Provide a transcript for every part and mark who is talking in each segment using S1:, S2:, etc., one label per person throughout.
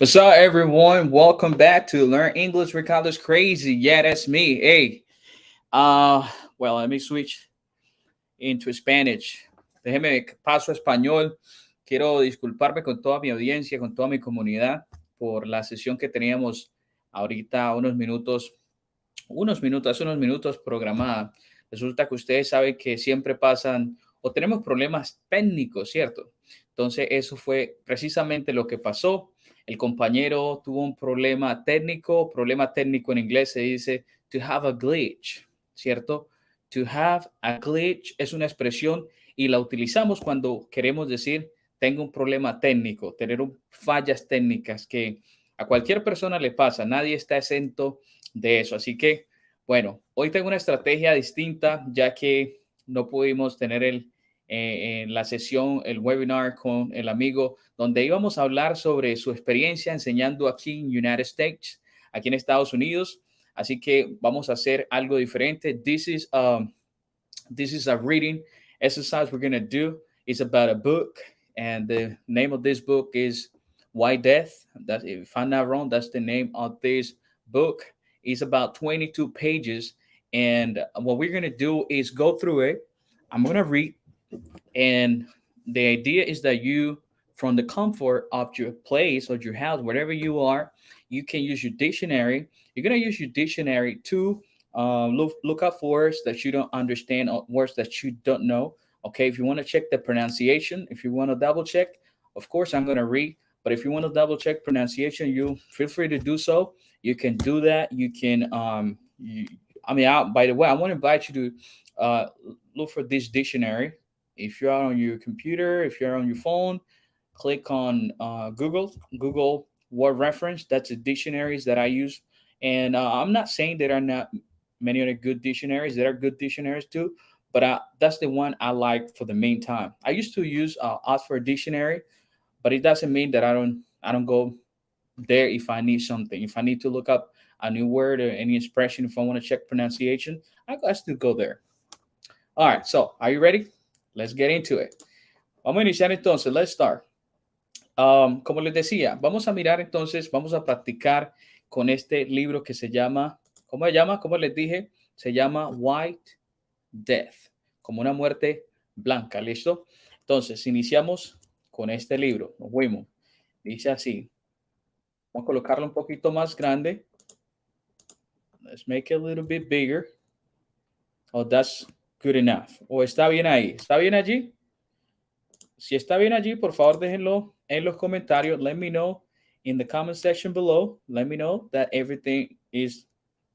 S1: What's up, everyone? Welcome back to Learn English with College Crazy. Yeah, that's me. Hey, let me switch into Spanish. Déjeme paso a español. Quiero disculparme con toda mi audiencia, con toda mi comunidad por la sesión que teníamos ahorita hace unos minutos programada. Resulta que ustedes saben que siempre pasan o tenemos problemas técnicos, ¿cierto? Entonces, eso fue precisamente lo que pasó. El compañero tuvo un problema técnico en inglés se dice to have a glitch, ¿cierto? To have a glitch es una expresión y la utilizamos cuando queremos decir tengo un problema técnico, tener fallas técnicas que a cualquier persona le pasa, nadie está exento de eso. Así que, bueno, hoy tengo una estrategia distinta ya que no pudimos tener en la sesión, el webinar con el amigo, donde íbamos a hablar sobre su experiencia enseñando aquí en United States, aquí en Estados Unidos. Así que vamos a hacer algo diferente. This is a reading exercise we're going to do. It's about a book, and the name of this book is Why Death. That, if I'm not wrong, that's the name of this book. It's about 22 pages, and what we're going to do is go through it. I'm going to read, and the idea is that you, from the comfort of your place or your house, wherever you are, you can use your dictionary. You're going to use your dictionary to look up words that you don't understand or words that you don't know. Okay, if you want to check the pronunciation, if you want to double check, of course, I'm going to read. But if you want to double check pronunciation, you feel free to do so. You can do that. You can, by the way, I want to invite you to look for this dictionary. If you're on your computer, if you're on your phone, click on Google Word Reference. That's the dictionaries that I use. And I'm not saying there are not many other good dictionaries. There are good dictionaries too, but that's the one I like for the main time. I used to use Oxford Dictionary, but it doesn't mean that I don't go there if I need something. If I need to look up a new word or any expression, if I want to check pronunciation, I still go there. All right, so are you ready? Let's get into it. Vamos a iniciar entonces. Let's start. Como les decía, vamos a mirar entonces, vamos a practicar con este libro que se llama, ¿cómo se llama? Como les dije, se llama White Death, como una muerte blanca, ¿listo? Entonces, iniciamos con este libro. Nos fuimos. Dice así. Vamos a colocarlo un poquito más grande. Let's make it a little bit bigger. Oh, that's good enough. O está bien ahí. ¿Está bien allí? Si está bien allí, por favor, déjenlo en los comentarios. Let me know in the comment section below. Let me know that everything is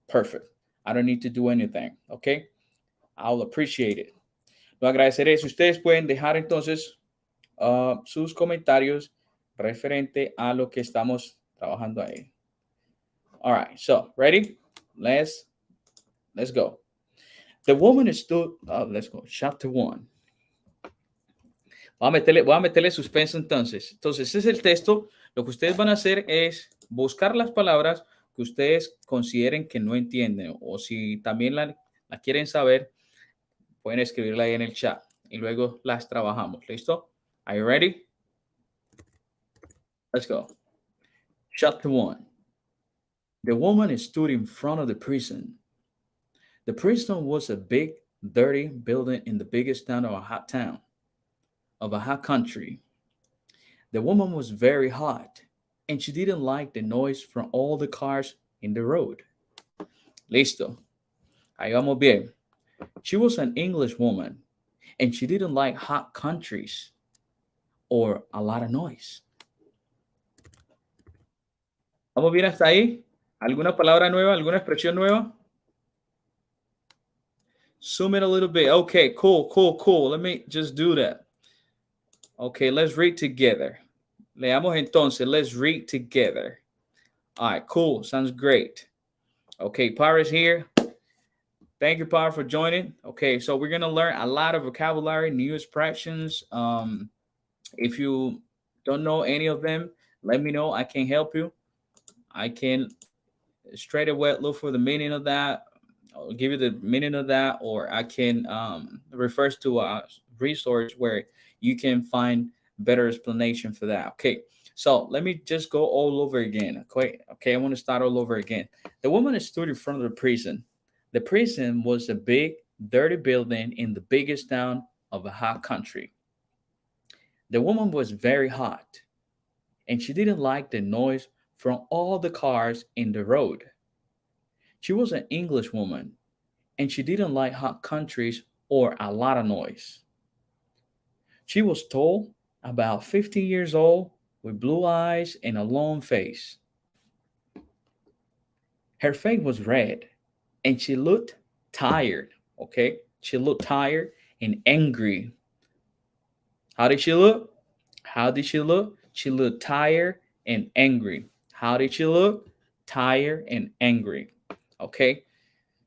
S1: perfect. I don't need to do anything. Okay? I'll appreciate it. Lo agradeceré si ustedes pueden dejar entonces sus comentarios referente a lo que estamos trabajando ahí. All right. So, ready? Let's go. The woman stood. Let's go. Chapter 1. Voy a meterle suspenso entonces. Entonces, ese es el texto. Lo que ustedes van a hacer es buscar las palabras que ustedes consideren que no entienden. O si también la quieren saber, pueden escribirla ahí en el chat. Y luego las trabajamos. ¿Listo? Are you ready? Let's go. Chapter 1. The woman stood in front of the prison. The prison was a big, dirty building in the biggest town of a hot country. The woman was very hot, and she didn't like the noise from all the cars in the road. Listo. Ahí vamos bien. She was an English woman, and she didn't like hot countries or a lot of noise. ¿Vamos bien hasta ahí? ¿Alguna palabra nueva? ¿Alguna expresión nueva? Zoom in a little bit. Okay, cool. Let me just do that. Okay, let's read together. Leamos entonces. Let's read together. All right, cool. Sounds great. Okay, Paris here. Thank you, Power, for joining. Okay, so we're going to learn a lot of vocabulary, new expressions. If you don't know any of them, let me know. I can help you. I can straight away look for the meaning of that. I'll give you the meaning of that, or I can refer to a resource where you can find better explanation for that. Okay, so let me just go all over again. Okay, I want to start all over again. The woman stood in front of the prison. The prison was a big, dirty building in the biggest town of a hot country. The woman was very hot, and she didn't like the noise from all the cars in the road. She was an English woman, and she didn't like hot countries or a lot of noise. She was tall, about 50 years old, with blue eyes and a long face. Her face was red, and she looked tired. Okay? She looked tired and angry. How did she look? How did she look? She looked tired and angry. How did she look? Tired and angry. Okay?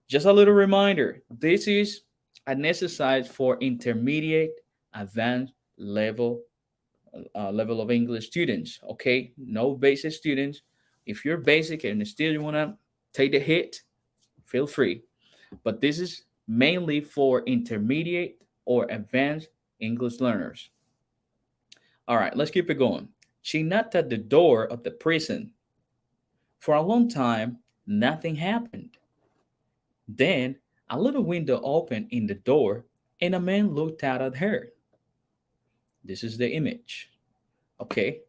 S1: Just a little reminder, this is an exercise for intermediate, advanced level of English students. Okay, no basic students. If you're basic and still you wanna take the hit, feel free. But this is mainly for intermediate or advanced English learners. All right, let's keep it going. She knocked at the door of the prison. For a long time, nothing happened. Then a little window opened in the door and a man looked out at her. This is the image. Okay,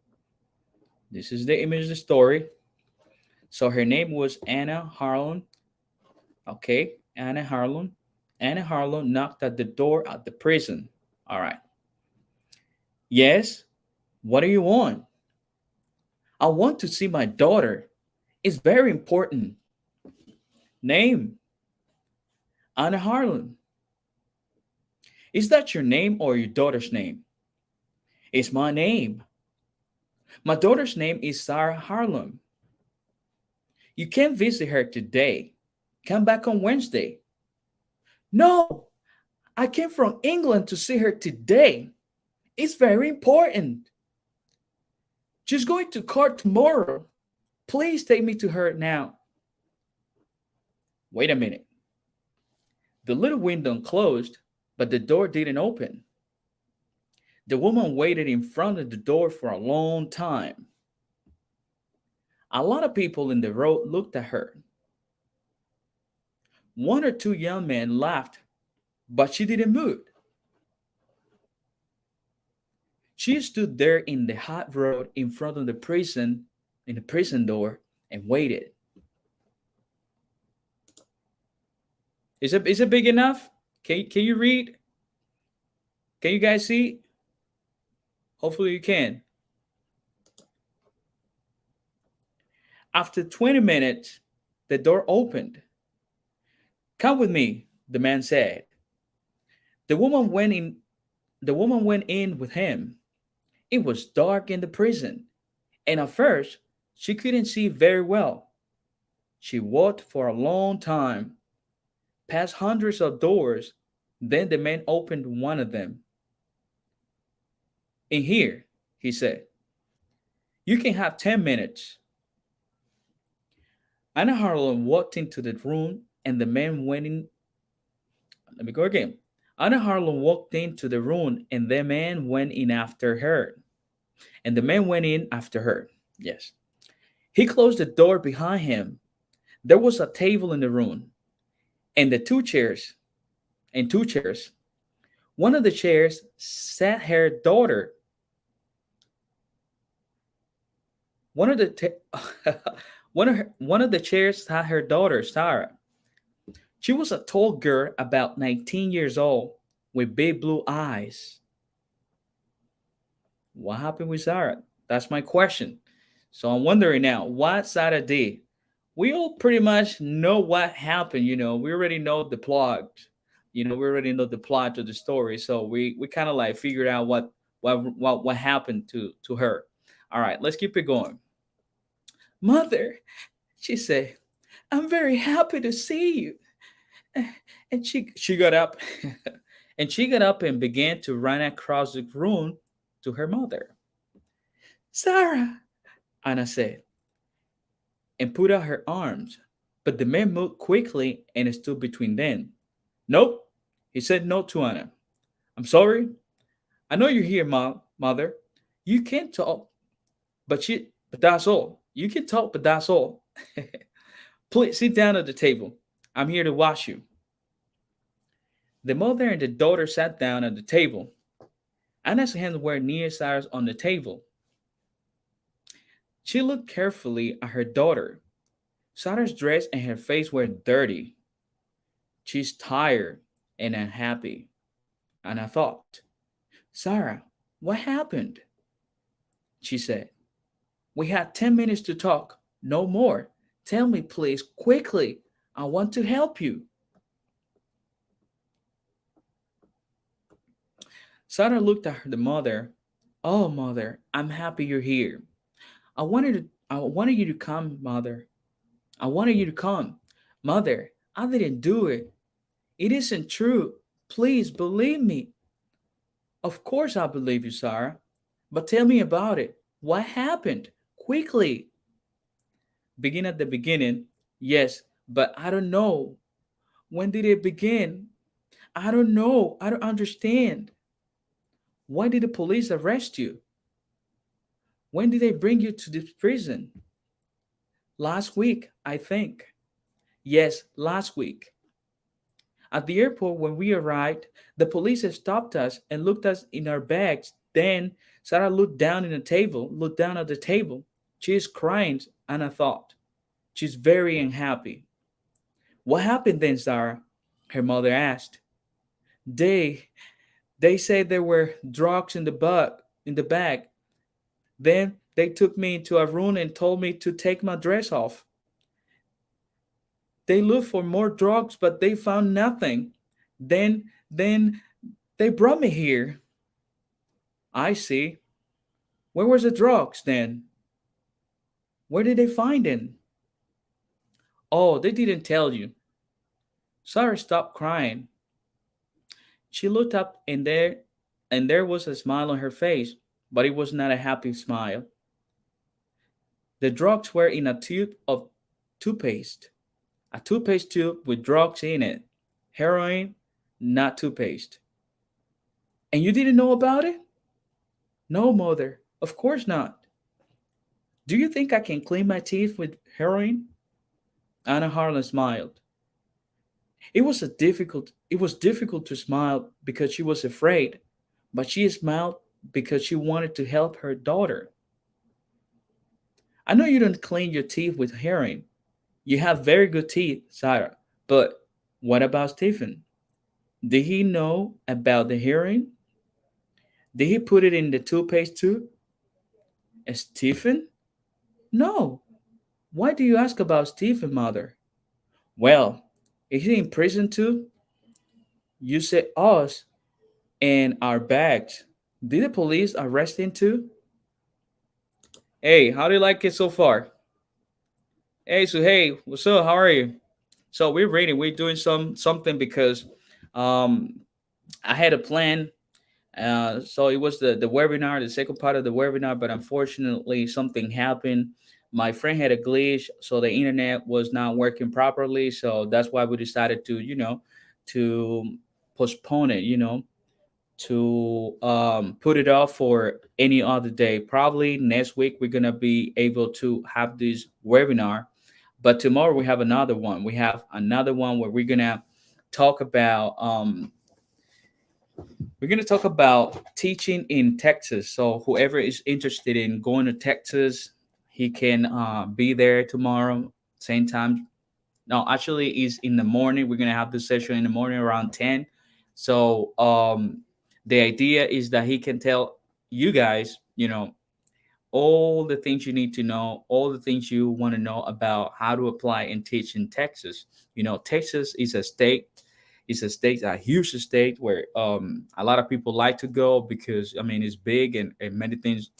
S1: this is the image of the story. So her name was Anna Harlan. Okay, Anna Harlan. Anna Harlan knocked at the door at the prison. All right. Yes, what do you want? I want to see my daughter. It's very important. Name? Anna Harlan. Is that your name or your daughter's name? It's my name. My daughter's name is Sarah Harlan. You can't visit her today. Come back on Wednesday. No, I came from England to see her today. It's very important. She's going to court tomorrow. Please take me to her now. Wait a minute. The little window closed, but the door didn't open. The woman waited in front of the door for a long time. A lot of people in the road looked at her. One or two young men laughed, but she didn't move. She stood there in the hot road in front of the prison, in the prison door, and waited. Is it big enough? Can you read? Can you guys see? Hopefully you can. After 20 minutes, the door opened. Come with me, the man said. The woman went in the woman went in with him. It was dark in the prison, and at first she couldn't see very well. She walked for a long time, past hundreds of doors. Then the man opened one of them. In here, he said, you can have 10 minutes. Anna Harlan walked into the room and the man went in. Let me go again. Anna Harlan walked into the room and the man went in after her. And the man went in after her. Yes. He closed the door behind him. There was a table in the room and the two chairs. One of the chairs sat her daughter. One of the one of the chairs sat her daughter, Sarah. She was a tall girl, about 19 years old, with big blue eyes. What happened with Sarah? That's my question. So I'm wondering now, what Sarah did? We all pretty much know what happened. We already know the plot. We already know the plot of the story. So we kind of like figured out what happened to her. All right, let's keep it going. Mother, she said, I'm very happy to see you. And she got up and she got up and began to run across the room to her mother. Sarah, Anna said, and put out her arms. But the man moved quickly and stood between them. Nope, he said no to Anna. I'm sorry. I know you're here, mother, You can talk, but that's all. You can talk, but that's all. Please sit down at the table. I'm here to watch you. The mother and the daughter sat down at the table. Anna's hands were near Sarah's on the table. She looked carefully at her daughter. Sarah's dress and her face were dirty. She's tired and unhappy. And I thought, Sarah, what happened? She said, we had 10 minutes to talk, no more. Tell me, please, quickly. I want to help you. Sarah looked at the mother. Oh, mother, I'm happy you're here. I wanted you to come, mother. I wanted you to come. Mother, I didn't do it. It isn't true. Please believe me. Of course I believe you, Sarah. But tell me about it. What happened? Quickly. Begin at the beginning. Yes, but I don't know. When did it begin? I don't know. I don't understand. Why did the police arrest you? When did they bring you to this prison? Last week, I think. Yes, last week. At the airport, when we arrived, the police had stopped us and looked us in our bags. Then Sarah looked down at the table. She is crying, and I thought, she's very unhappy. What happened then, Sarah? Her mother asked. They they said there were drugs in the bag. Then they took me into a room and told me to take my dress off. They looked for more drugs, but they found nothing. Then they brought me here. I see. Where was the drugs then? Where did they find them? Oh, they didn't tell you. Sarah stopped crying. She looked up and there was a smile on her face, but it was not a happy smile. The drugs were in a tube of toothpaste, a toothpaste tube with drugs in it. Heroin, not toothpaste. And you didn't know about it? No, mother, of course not. Do you think I can clean my teeth with heroin? Anna Harlan smiled. It was difficult to smile because she was afraid, but she smiled because she wanted to help her daughter. I know you don't clean your teeth with heroin. You have very good teeth, Sarah. But what about Stephen? Did he know about the heroin? Did he put it in the toothpaste too? Stephen? No. Why do you ask about Stephen, mother? Well, is he in prison too? You said us and our bags. Did the police arrest him too? Hey, how do you like it so far? Hey, what's up? How are you? So we're reading. We're doing something because um, I had a plan. So it was the webinar, the second part of the webinar, but unfortunately something happened. My friend had a glitch, so the internet was not working properly. So that's why we decided to, to postpone it. To put it off for any other day. Probably next week we're gonna be able to have this webinar, but tomorrow we have another one. We have another one where talk about um, we're gonna talk about teaching in Texas. So whoever is interested in going to Texas, he can be there tomorrow, same time. No, actually, is in the morning. We're gonna have this session in the morning around 10. So the idea is that he can tell you guys, all the things you need to know, all the things you want to know about how to apply and teach in Texas. Texas is a huge state where a lot of people like to go because I mean it's big and many things.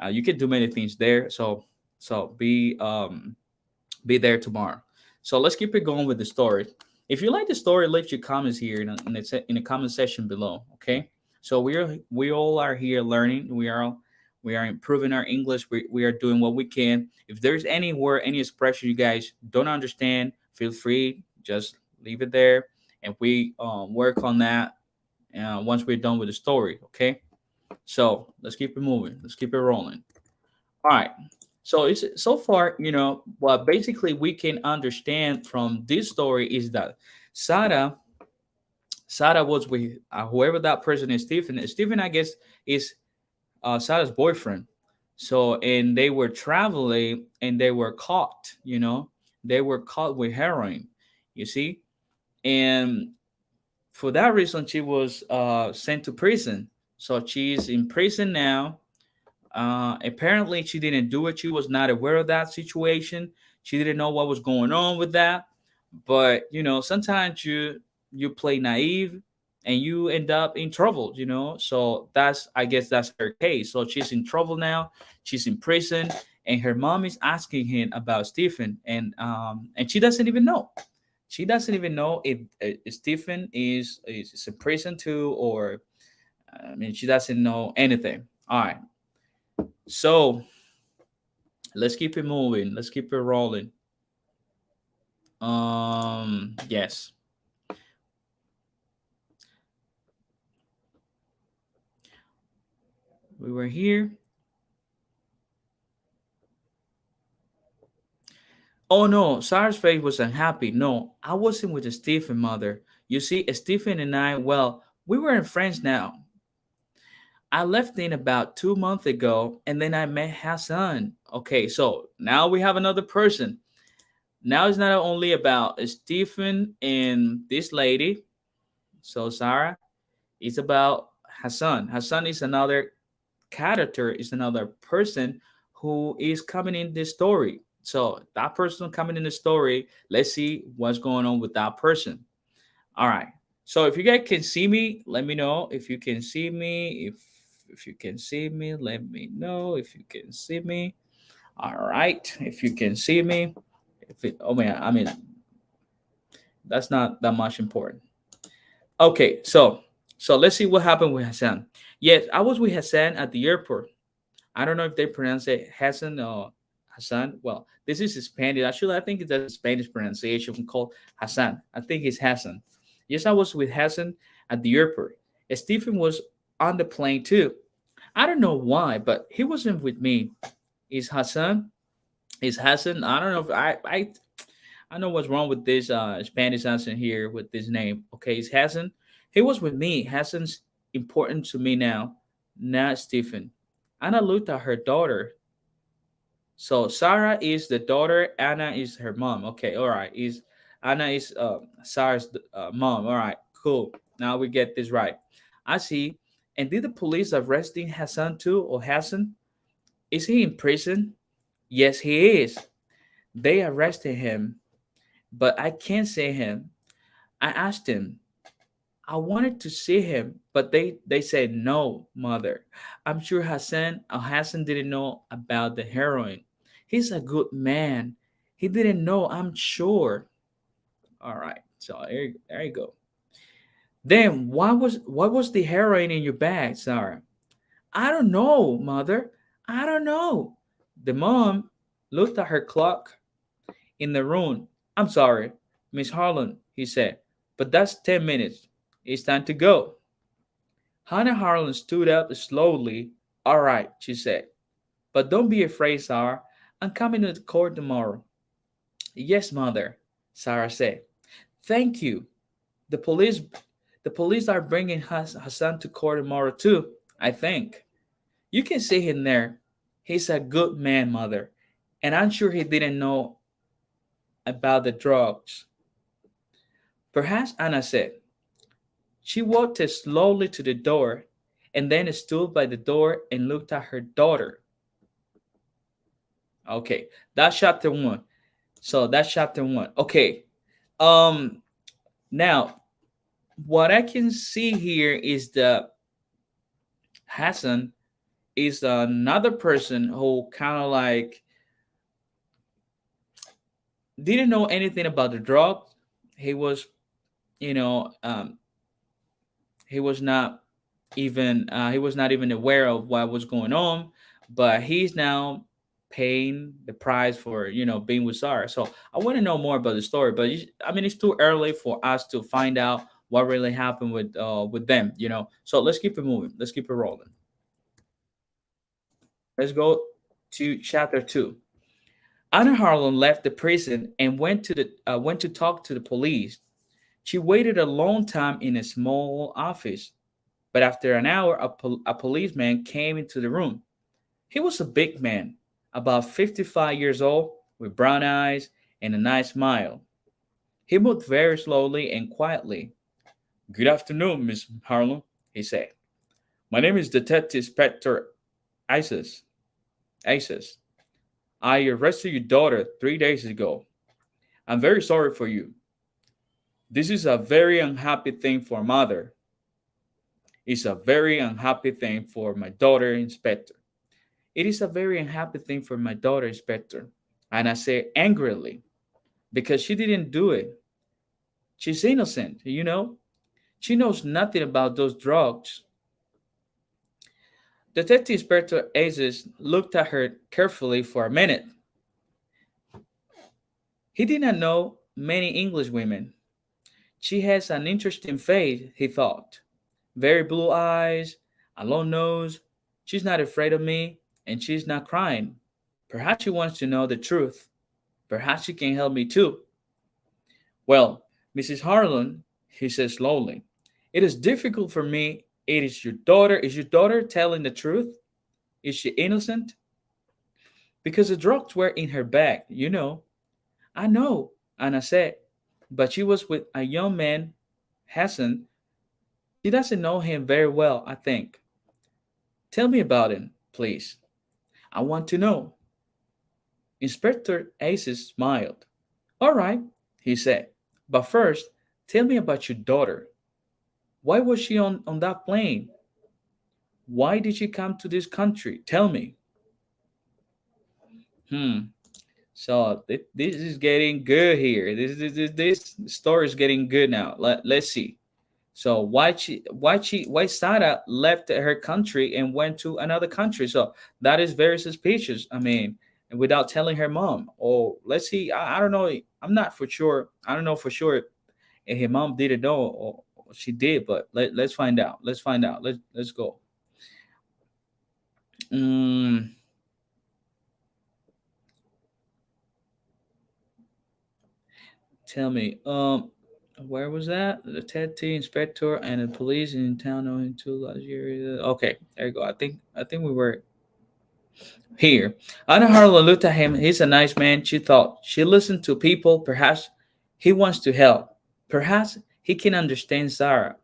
S1: You can do many things there. So be there tomorrow. So let's keep it going with the story. If you like the story, leave your comments here in the comment section below. Okay. So we all are here learning. We are improving our English. We are doing what we can. If there's any word, any expression you guys don't understand, feel free just leave it there, and we work on that once we're done with the story. Okay. So let's keep it moving. Let's keep it rolling. All right. So it's so far, what basically we can understand from this story is that Sarah, Sarah was with whoever that person is, Stephen. Stephen, I guess, is Sarah's boyfriend. So, and they were traveling and they were caught, they were caught with heroin, you see. And for that reason, she was sent to prison. So she's in prison now. Apparently, she didn't do it. She was not aware of that situation. She didn't know what was going on with that. But sometimes you play naive and you end up in trouble. So that's, I guess that's her case. So she's in trouble now. She's in prison, and her mom is asking him about Stephen, and she doesn't even know. She doesn't even know if Stephen is in prison too, or I mean, she doesn't know anything. All right. So let's keep it moving. Let's keep it rolling. Yes, we were here. Oh no, Sarah's face was unhappy. No, I wasn't with Stephen, mother. You see, Stephen and I, well, we were in friends now. I left in about 2 months ago, and then I met Hassan. Okay, so now we have another person. Now it's not only about Stephen and this lady. So Sarah, it's about Hassan. Hassan is another character, is another person who is coming in this story. So that person coming in the story, let's see what's going on with that person. All right. So if you guys can see me, let me know if you can see me. If you can see me, let me know if you can see me. All right. If you can see me, oh man, I mean that's not that much important. Okay, so let's see what happened with Hassan. Yes, I was with Hassan at the airport. I don't know if they pronounce it Hassan or Hassan. Well, this is Spanish. Actually, I think it's a Spanish pronunciation called Hassan. I think it's Hassan. Yes, I was with Hassan at the airport. Stephen was on the plane too. I don't know why, but he wasn't with me. Is Hassan? Is Hassan? I don't know if I know what's wrong with this Spanish accent here with this name. Okay, it's Hassan. He was with me. Hassan's important to me now, not Stephen. Anna looked at her daughter. So Sarah is the daughter. Anna is her mom. Okay, all right. Is Anna is Sarah's mom. All right, cool. Now we get this right. I see. And did the police arresting Hassan too, or Hassan? Is he in prison? Yes, he is. They arrested him, but I can't see him. I asked him. I wanted to see him, but they said no, mother. I'm sure Hassan didn't know about the heroin. He's a good man. He didn't know, I'm sure. All right. So there you go. Then what was the heroin in your bag, Sarah? I don't know, mother. I don't know. The mom looked at her clock in the room. I'm sorry, Miss Harlan, he said, but that's 10 minutes. It's time to go. Hannah Harlan stood up slowly. All right, she said, but don't be afraid, Sarah. I'm coming to the court tomorrow. Yes, mother, Sarah said. Thank you. The police, the police are bringing Hassan to court tomorrow too, I think. You can see him there. He's a good man, mother, and I'm sure he didn't know about the drugs. Perhaps, Anna said. She walked slowly to the door and then stood by the door and looked at her daughter. Okay, that's chapter one. So that's chapter one. Okay. Um Now what I can see here is that Hassan is another person who kind of like didn't know anything about the drug. He was, you know, he was not he was not even aware of what was going on, but he's now paying the price for being with Sarah. So I want to know more about the story, but I mean it's too early for us to find out what really happened with them. So let's keep it moving. Let's keep it rolling. Let's go to chapter 2. Anna Harlan left the prison and went to talk to the police. She waited a long time in a small office, but after an hour, a policeman came into the room. He was a big man, about 55 years old, with brown eyes and a nice smile. He moved very slowly and quietly. "Good afternoon, Miss Harlan," he said. "My name is Detective Inspector Isis. Isis. I arrested your daughter 3 days ago. I'm very sorry for you. This is a very unhappy thing for a mother. It's a very unhappy thing for my daughter, Inspector. It is a very unhappy thing for my daughter, Inspector." And I say angrily, because she didn't do it. She's innocent, you know? She knows nothing about those drugs. Detective Inspector Aziz looked at her carefully for a minute. He did not know many English women. She has an interesting face, he thought. Very blue eyes, a long nose. She's not afraid of me, and she's not crying. Perhaps she wants to know the truth. Perhaps she can help me too. "Well, Mrs. Harlan," he said slowly, "it is difficult for me. It is your daughter. Is your daughter telling the truth? Is she innocent?" "Because the drugs were in her bag, you know." "I know," Anna said, "but she was with a young man, Hassan. She doesn't know him very well, I think. Tell me about him, please. I want to know." Inspector Aces smiled. "All right," he said, "but first, tell me about your daughter. Why was she on that plane? Why did she come to this country? Tell me." Hmm. So this is getting good here. This story is getting good now. Let's see. So why Sarah left her country and went to another country? So that is very suspicious. I mean, without telling her mom. Or let's see. I don't know. I'm not for sure. I don't know for sure if her mom didn't know or she did. But let's find out. Let's find out. Let's go. Mm, tell me. Where was that? The Ted T inspector and the police in town knowing two last year. Okay, there you go. I think we were here. Anna Harlow looked at him. He's a nice man, she thought. She listened to people. Perhaps he wants to help. Perhaps he can understand Sarah.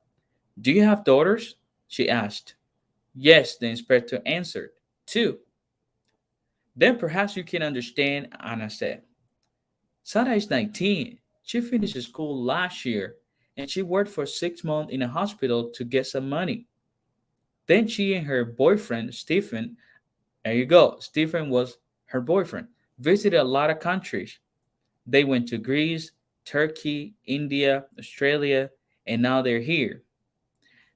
S1: "Do you have daughters?" she asked. "Yes," the inspector answered. "Two." "Then perhaps you can understand," Anna said. "Sarah is 19. She finished school last year and she worked for 6 months in a hospital to get some money. Then she and her boyfriend, Stephen, there you go, Stephen was her boyfriend, visited a lot of countries. They went to Greece, Turkey, India, Australia, and now they're here.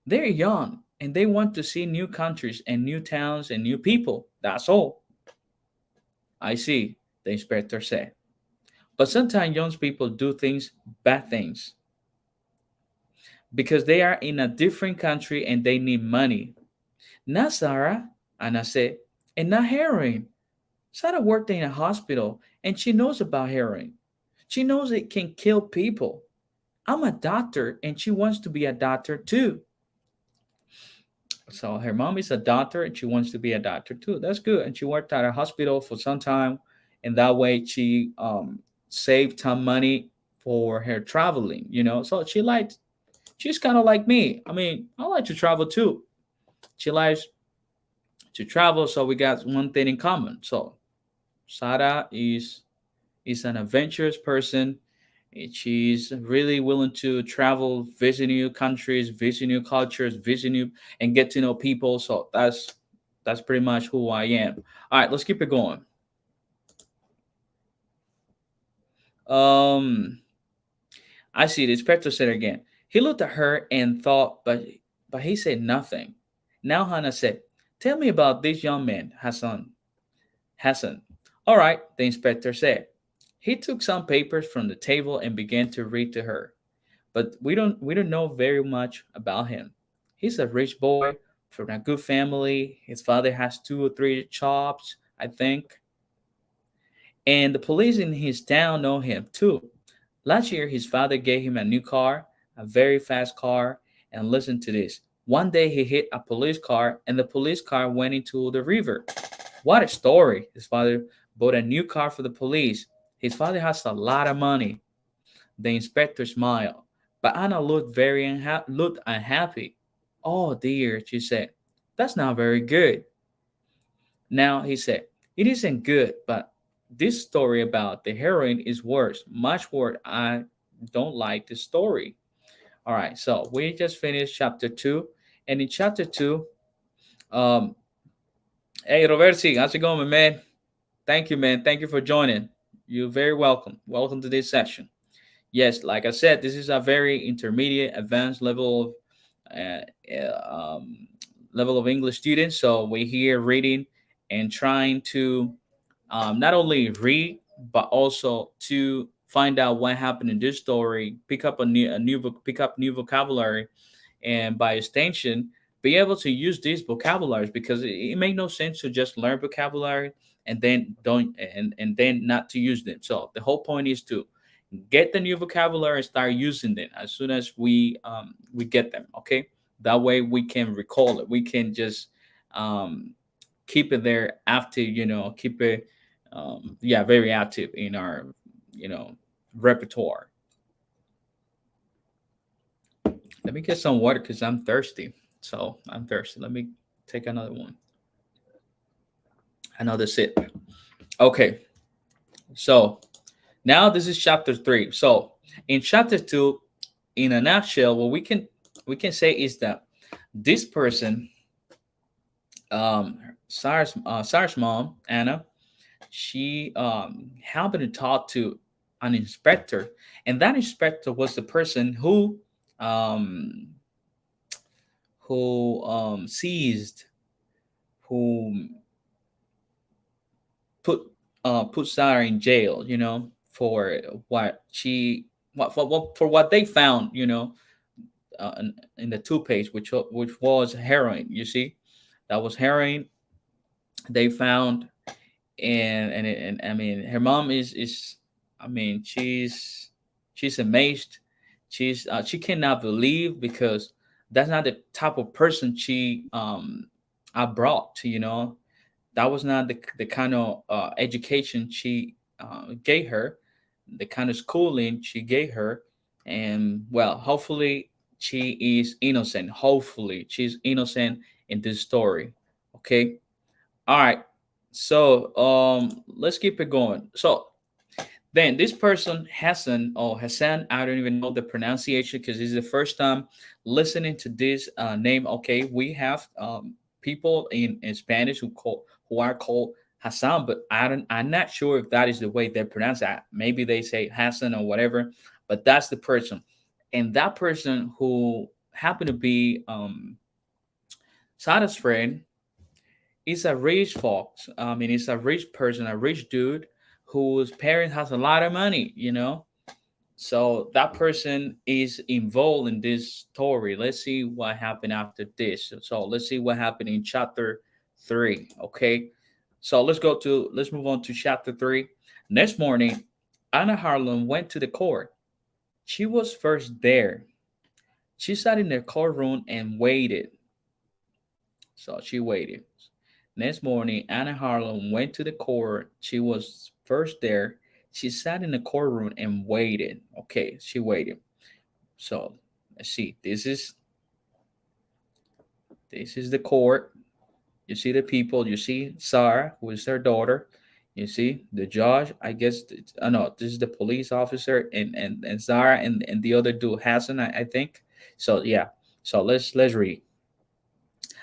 S1: They're young and they want to see new countries and new towns and new people. That's all." "I see," the inspector said. "But sometimes young people do things, bad things, because they are in a different country and they need money." "Not Sarah," Anna said, "and not heroin. Sarah worked in a hospital and she knows about heroin. She knows it can kill people. I'm a doctor and she wants to be a doctor too." So her mom is a doctor and she wants to be a doctor too. That's good. And she worked at a hospital for some time, and that way she saved some money for her traveling. So she's kind of like me. I mean, I like to travel too. She likes to travel, so we got one thing in common. So Sarah is an adventurous person. She's really willing to travel, visit new countries, visit new cultures, visit new and get to know people. So that's pretty much who I am. All right, let's keep it going. Um, I see. The inspector said again. He looked at her and thought, but he said nothing. Now Hannah said, "Tell me about this young man, Hassan." "Hassan." "All right," the inspector said. He took some papers from the table and began to read to her. "But we don't know very much about him. He's a rich boy from a good family. His father has two or three jobs, I think. And the police in his town know him too. Last year, his father gave him a new car, a very fast car. And listen to this. One day, he hit a police car, and the police car went into the river. What a story! His father bought a new car for the police. His father has a lot of money. The inspector smiled, but Anna looked looked unhappy. Oh dear, she said. That's not very good. Now he said, it isn't good, but this story about the heroine is worse, much worse. I don't like the story. All right, so we just finished chapter two, and in chapter two, um, hey Roberti, how's it going, my man? Thank you, man. Thank you for joining. You're very welcome. Welcome to this session. Yes, like I said, this is a very intermediate, advanced uh, uh, um, level of English students. So we're here reading and trying to not only read but also to find out what happened in this story, pick up pick up new vocabulary, and by extension, be able to use these vocabularies because it makes no sense to just learn vocabulary and then don't and then not to use them. So the whole point is to get the new vocabulary and start using them as soon as we get them. Okay, that way we can recall it. We can just um, keep it there after keep it yeah, very active in our you know repertoire. Let me get some water because I'm thirsty. So I'm thirsty. Let me take another one, another sip. Okay, so now this is chapter three. So in chapter two, in a nutshell, what we can say is that this person, Sarah's mom, Anna, she happened to talk to an inspector, and that inspector was the person um, who seized, who put put Sarah in jail. For what she for what they found. In the toothpaste, which was heroin. You see, that was heroin they found, and I mean, her mom is I mean, she's amazed. She cannot believe because that's not the type of person she I brought to. That was not the kind of education she gave her, the kind of schooling she gave her. And well, hopefully she is innocent. Hopefully she's innocent in this story. Okay. All right. So let's keep it going. So then this person Hassan, I don't even know the pronunciation because this is the first time listening to this name. Okay, we have people in Spanish who are called Hassan, but I'm not sure if that is the way they pronounce that. Maybe they say Hassan or whatever, but that's the person, and that person who happened to be Sada's friend is a rich fox. I mean, he's a rich person, a rich dude whose parents has a lot of money. So that person is involved in this story. Let's see what happened after this. So let's see what happened in chapter three. Okay. So let's move on to chapter three. Next morning, Anna Harlan went to the court. She was first there. She sat in the courtroom and waited. So she waited. Next morning, Anna Harlan went to the court. She was first there. She sat in the courtroom and waited. Okay, she waited. So let's see. This is the court. You see the people. You see Sarah, who is her daughter. You see the judge. I guess I know this is the police officer and Sarah and the other dude Hassan. I think. So yeah. So let's read.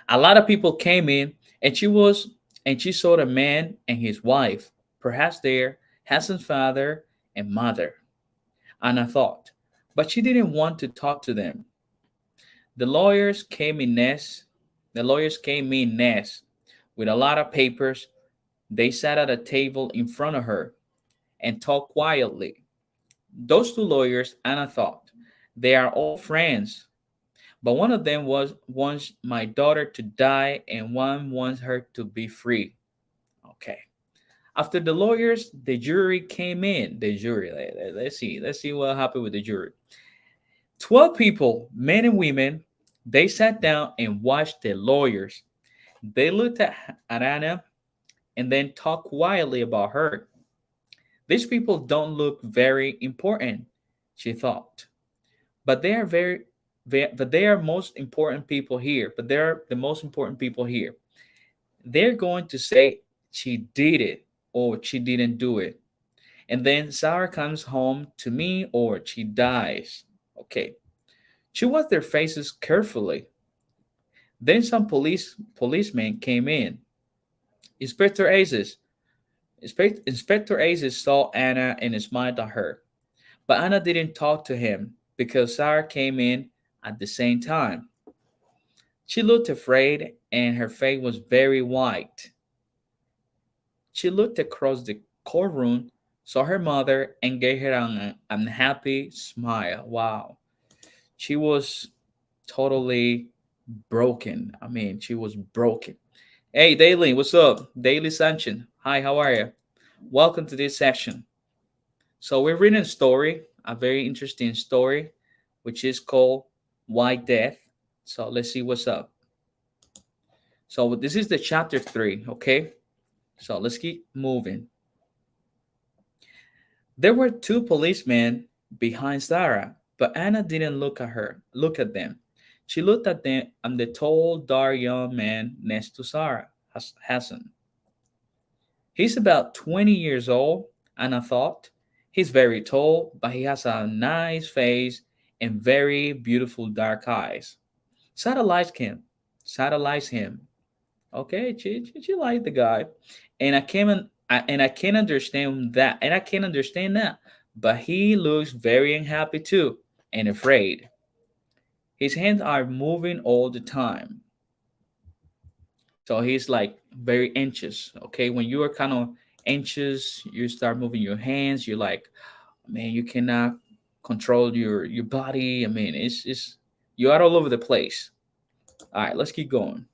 S1: A lot of people came in, and she saw the man and his wife, perhaps there, Hassan's father and mother. Anna thought, but she didn't want to talk to them. The lawyers came in next. The lawyers came in next with a lot of papers. They sat at a table in front of her and talked quietly. Those two lawyers, Anna thought, they are all friends. But one of them was wants my daughter to die and one wants her to be free. Okay. After the lawyers, the jury came in. The jury, let's see what happened with the jury. 12 people, men and women, they sat down and watched the lawyers. They looked at Anna and then talked quietly about her. These people don't look very important, she thought. But they are but they are most important people here. But they're the most important people here. They're going to say she did it or she didn't do it. And then Sarah comes home to me or she dies. Okay. She watched their faces carefully. Then some policemen came in. Inspector Aces. Inspector Aces saw Anna and smiled at her. But Anna didn't talk to him because Sarah came in at the same time. She looked afraid and her face was very white. She looked across the courtroom, saw her mother, and gave her an unhappy smile. Wow. She was totally broken. I mean, she was broken. Hey, Daily, what's up? Daily Sanchin. Hi, how are you? Welcome to this session. So, we're reading a story, a very interesting story, which is called Why Death. So, let's see what's up. So, this is the chapter 3, okay? So, let's keep moving. There were two policemen behind Sarah, but Anna didn't look at them. She looked at them and the tall, dark young man next to Sarah, Hassan. He's about 20 years old, Anna thought. He's very tall, but he has a nice face and very beautiful dark eyes. Sarah likes him. Sarah likes him. Okay, she liked the guy, and I can understand that, and I can understand that. But he looks very unhappy too, and afraid. His hands are moving all the time, so he's like very anxious. Okay, when you are kind of anxious, you start moving your hands. You're like, man, you cannot control your body. I mean, it's you are all over the place. All right, let's keep going.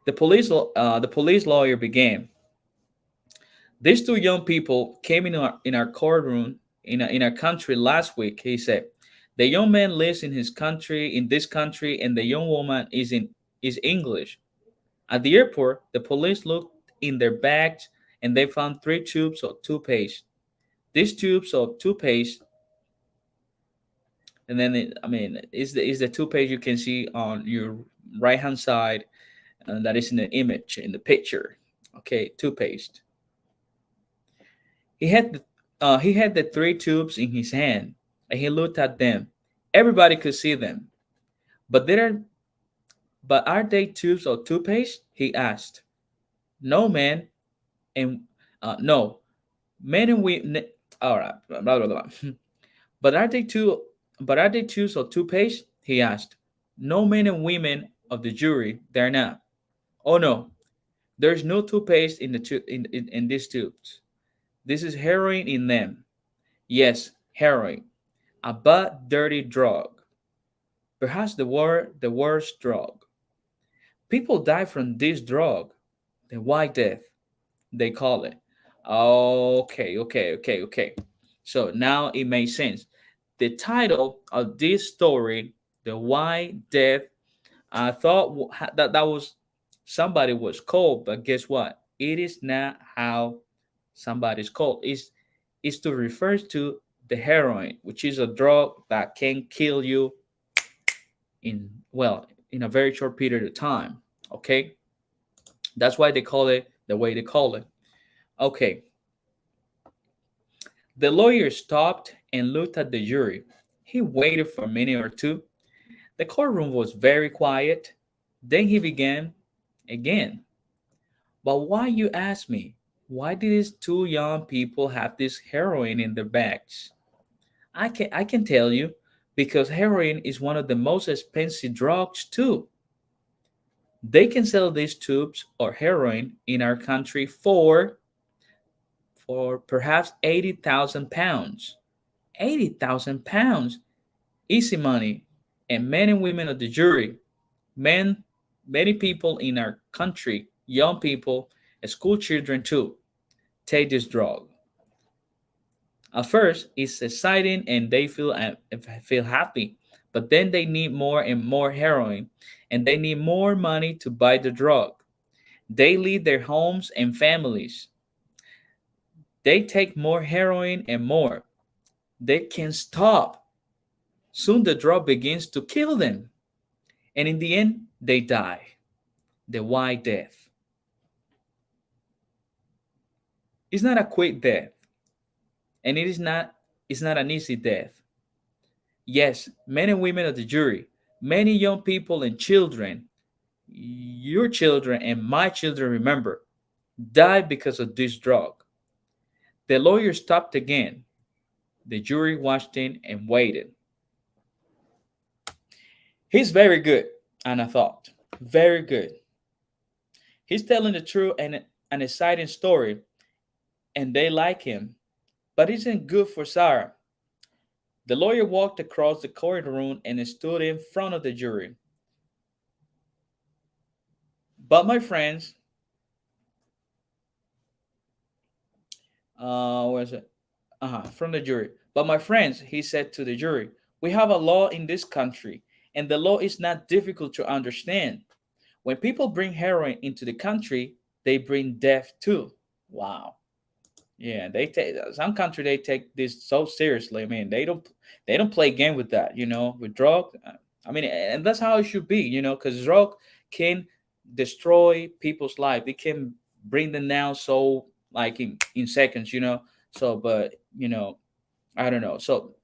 S1: The police lawyer began. These two young people came in our courtroom in our country last week. He said, the young man lives in his country, in this country, and the young woman is English. At the airport, the police looked in their bags and they found three tubes of toothpaste. These tubes of toothpaste, and then is the toothpaste you can see on your right hand side, that is in the image in the picture. Okay, toothpaste. He had the three tubes in his hand, and he looked at them. Everybody could see them, but there, but are they tubes of toothpaste? He asked. No, man, and no, men and we. All right, blah, blah, blah. But are they two? But are they tubes of toothpaste? He asked. No, men and women of the jury, they're not. Oh no, there's no toothpaste in the in these tubes. This is heroin in them. Yes, heroin, a bad, dirty drug. Perhaps the worst drug. People die from this drug, the white death, they call it. Okay. So now it makes sense. The title of this story, the white death, I thought that was somebody was called, but guess what? It is not how somebody's called. Is to refer to the heroin, which is a drug that can kill you in a very short period of time. Okay, that's why they call it the way they call it. Okay, the lawyer stopped and looked at the jury. He waited for a minute or two. The courtroom was very quiet. Then he began again. But why, you ask me? Why did these two young people have this heroin in their bags? I can tell you, because heroin is one of the most expensive drugs too. They can sell these tubes or heroin in our country for perhaps 80,000 pounds. 80,000 pounds. easy money, and men and women of the jury, men, many people in our country, young people, and school children too, take this drug. At first, it's exciting and they feel happy, but then they need more and more heroin, and they need more money to buy the drug. They leave their homes and families. They take more heroin and more. They can't stop. Soon the drug begins to kill them, and in the end, they die. The white death. It's not a quick death, and it's not an easy death. Yes, men and women of the jury, many young people and children, your children and my children, remember, died because of this drug. The lawyer stopped again. The jury watched him and waited. He's very good, Anna thought. Very good. He's telling the truth and an exciting story, and they like him. But it isn't good for Sarah. The lawyer walked across the courtroom and stood in front of the jury. But my friends, where's it? From the jury. But my friends, he said to the jury, we have a law in this country, and the law is not difficult to understand. When people bring heroin into the country, they bring death too. Wow. Yeah, they take some country they take this so seriously. I mean, they don't play game with that, with drug. I mean, and that's how it should be, because drug can destroy people's life. It can bring them down so like in seconds, So, but I don't know. So,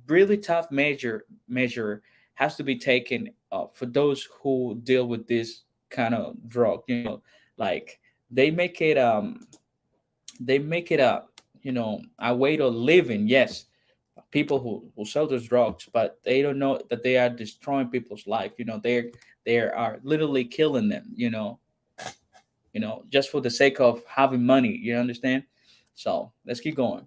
S1: really tough measure has to be taken for those who deal with this kind of drug. Like they make it they make it a way to living. Yes, people who sell those drugs, but they don't know that they are destroying people's life. They are literally killing them. Just for the sake of having money. You understand? So let's keep going.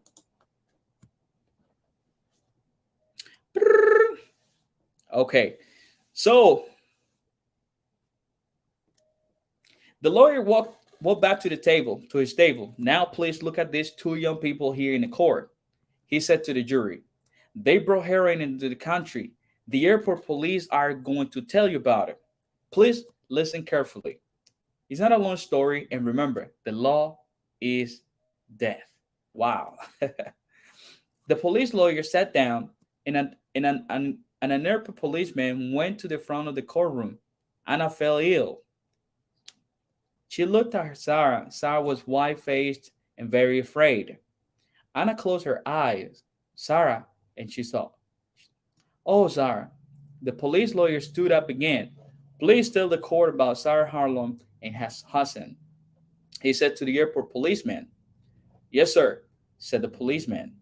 S1: Okay, so the lawyer walked back to his table. Now, please look at these two young people here in the court. He said to the jury, they brought heroin into the country. The airport police are going to tell you about it. Please listen carefully. It's not a long story, and remember, the law is death. Wow. The police lawyer sat down, and an airport policeman went to the front of the courtroom. Anna fell ill. She looked at Sarah. Sarah was white faced and very afraid. Anna closed her eyes. Sarah, and she thought, oh, Sarah. The police lawyer stood up again. Please tell the court about Sarah Harlem and Hassan. He said to the airport policeman. Yes, sir, said the policeman.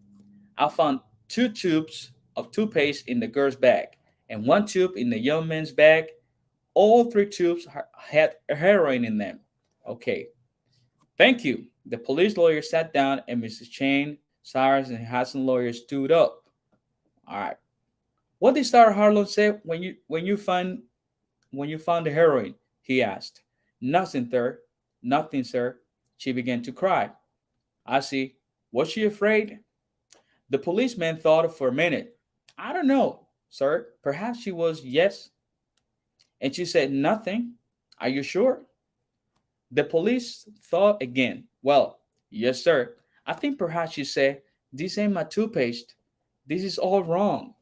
S1: I found two tubes of toothpaste in the girl's bag and one tube in the young man's bag. All three tubes had heroin in them. Okay, thank you. The police lawyer sat down and Mrs. Chain, Cyrus, and Hassan lawyer stood up. All right. What did Sarah Harlow say when you found the heroin? He asked. Nothing, sir. Nothing, sir. She began to cry. I see. Was she afraid? The policeman thought for a minute. I don't know, sir. Perhaps she was, yes. And she said, nothing. Are you sure? The police thought again. Well, yes, sir. I think perhaps she said, this ain't my toothpaste. This is all wrong.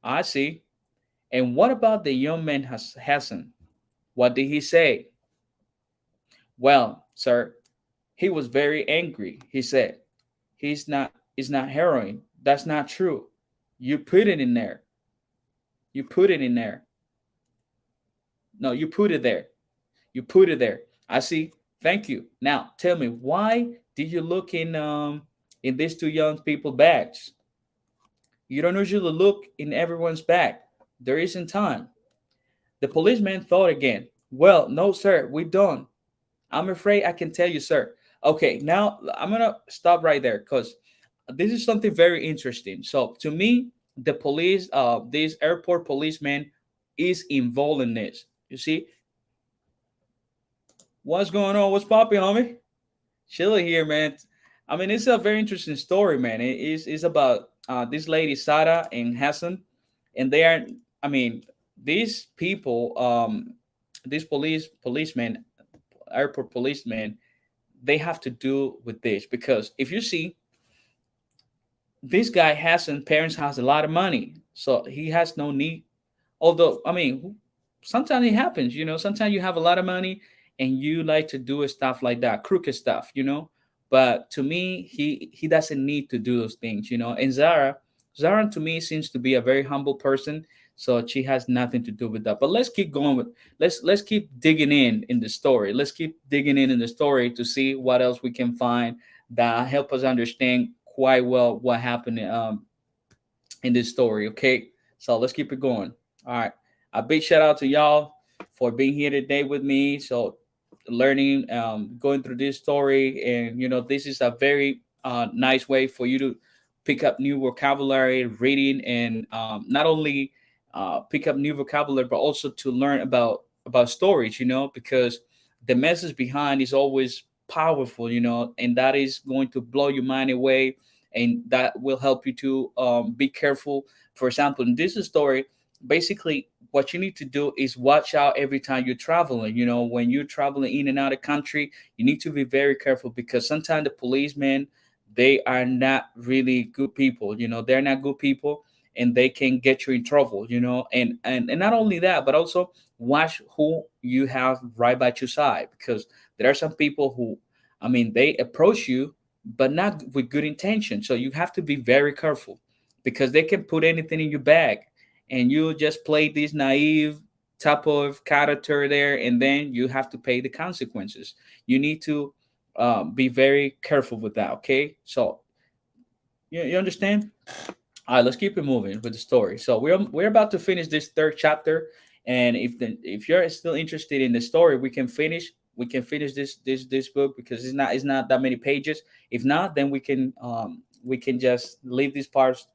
S1: I see. And what about the young man Hassan? What did he say? Well, sir, he was very angry. He said, it's not heroin. That's not true. You put it in there. You put it in there. No, you put it there. You put it there. I see. Thank you. Now tell me, why did you look in these two young people bags? You don't usually look in everyone's bag. There isn't time. The policeman thought again. Well, no, sir, we don't. I'm afraid I can tell you, sir. Okay, now I'm gonna stop right there because this is something very interesting. So to me, the police, this airport policeman is involved in this. You see, what's going on? What's popping, homie? Chilling here, man. I mean, it's a very interesting story, man. It's about this lady Sarah and Hassan, and they are. I mean, these people, these policemen, airport policemen, they have to do with this because if you see, this guy Hassan parents has a lot of money, so he has no need. Although, I mean, sometimes it happens, sometimes you have a lot of money and you like to do stuff like that, crooked stuff. But to me, he doesn't need to do those things. And Zara to me seems to be a very humble person, so she has nothing to do with that. But let's keep going with let's keep digging in the story. Let's keep digging in the story to see what else we can find that help us understand quite well what happened in this story. Okay, so let's keep it going. All right, a big shout out to y'all for being here today with me. So learning, going through this story, and this is a very nice way for you to pick up new vocabulary, reading, and not only pick up new vocabulary, but also to learn about stories. Because the message behind is always powerful. And that is going to blow your mind away, and that will help you to be careful. For example, in this story, basically what you need to do is watch out every time you're traveling. When you're traveling in and out of country, you need to be very careful because sometimes the policemen, they are not really good people. They're not good people, and they can get you in trouble. And not only that, but also watch who you have right by your side, because there are some people who, I mean, they approach you but not with good intention. So you have to be very careful because they can put anything in your bag, and you just play this naive type of character there, and then you have to pay the consequences. You need to be very careful with that. Okay, so you understand? All right, let's keep it moving with the story. So we're about to finish this third chapter, and if you're still interested in the story, we can finish this book because it's not that many pages. If not, then we can just leave these parts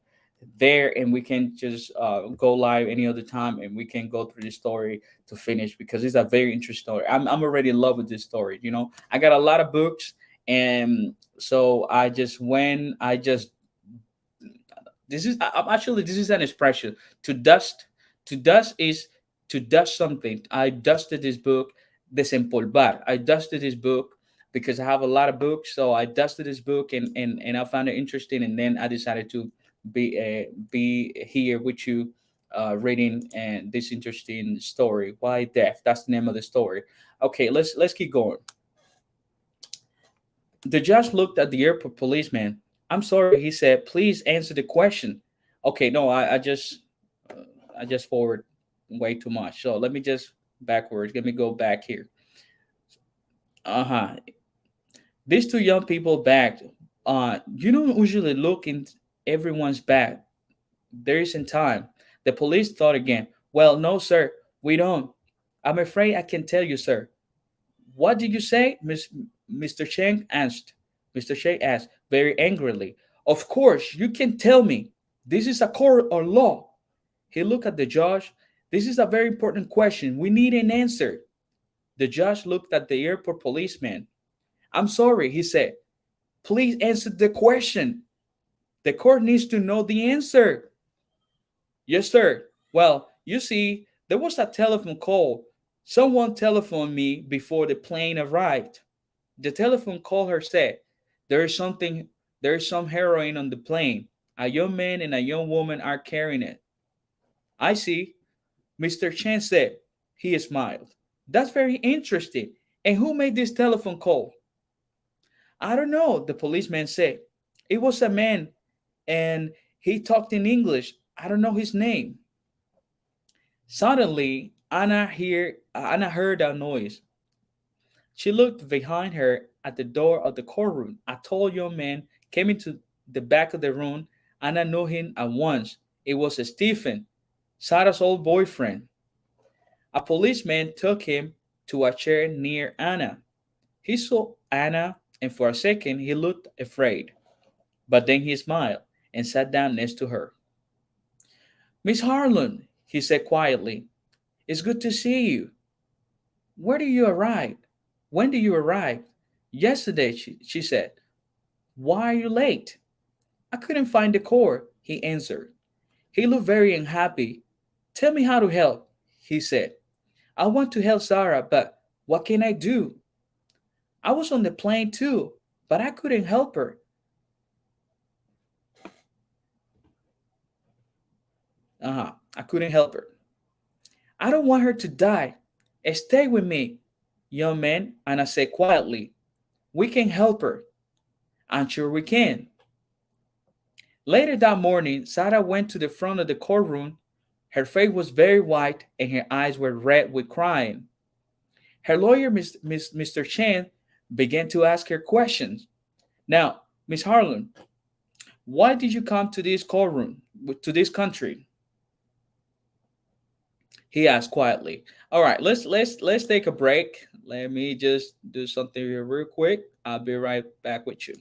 S1: there, and we can just go live any other time, and we can go through the story to finish because it's a very interesting story. I'm already in love with this story. I got a lot of books, and so I just actually this is an expression to dust. To dust is to dust something. I dusted this book. Desempolvar. I dusted this book because I have a lot of books, so I dusted this book, and I found it interesting, and then I decided to be here with you, reading and this interesting story. Why death? That's the name of the story. Okay, let's keep going. The judge looked at the airport policeman. I'm sorry, he said. Please answer the question. Okay, no, I just forward way too much. So let me just backwards. Let me go back here. Uh huh. These two young people back. You don't usually look in everyone's back. There isn't time. The police thought again. Well, no, sir, we don't. I'm afraid I can tell you, sir. What did you say, Mr. Cheng asked. Mr. Cheng asked very angrily. Of course, you can tell me. This is a court of law. He looked at the judge. This is a very important question. We need an answer. The judge looked at the airport policeman. I'm sorry, he said. Please answer the question. The court needs to know the answer. Yes, sir. Well, you see, there was a telephone call. Someone telephoned me before the plane arrived. The telephone caller said, There is something, there is some heroin on the plane. A young man and a young woman are carrying it. I see, Mr. Chen said. He smiled. That's very interesting. And who made this telephone call? I don't know, the policeman said. It was a man, and he talked in English. I don't know his name. Suddenly, Anna heard a noise. She looked behind her at the door of the courtroom. A tall young man came into the back of the room. Anna knew him at once. It was Stephen, Sarah's old boyfriend. A policeman took him to a chair near Anna. He saw Anna, and for a second he looked afraid. But then he smiled and sat down next to her. Miss Harlan, he said quietly, it's good to see you. Where do you arrive? When do you arrive? Yesterday, she said. Why are you late? I couldn't find the core, he answered. He looked very unhappy. Tell me how to help, he said. I want to help Sarah, but what can I do? I was on the plane too, but I couldn't help her. I couldn't help her. I don't want her to die. Stay with me, young man, and I said quietly, we can help her. I'm sure we can. Later that morning, Sarah went to the front of the courtroom. Her face was very white and her eyes were red with crying. Her lawyer, Mr. Chen, began to ask her questions. Now, Miss Harlan, why did you come to this courtroom, to this country? He asked quietly. All right, let's take a break. Let me just do something here real quick. I'll be right back with you.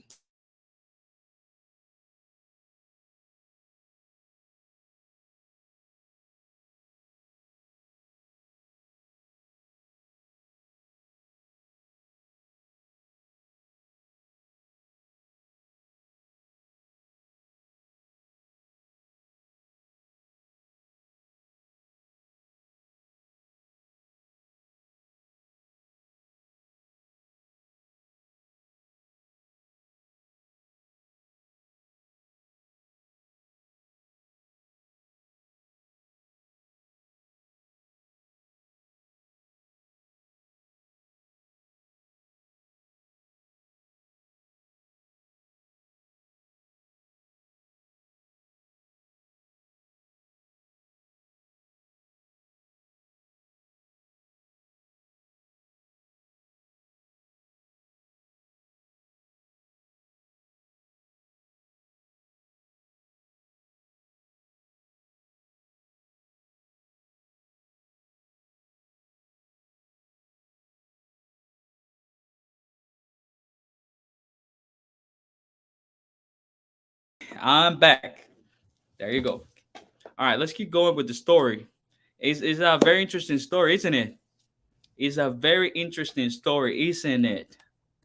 S1: I'm back. There you go. All right, let's keep going with the story. It's a very interesting story, isn't it? It's a very interesting story, isn't it?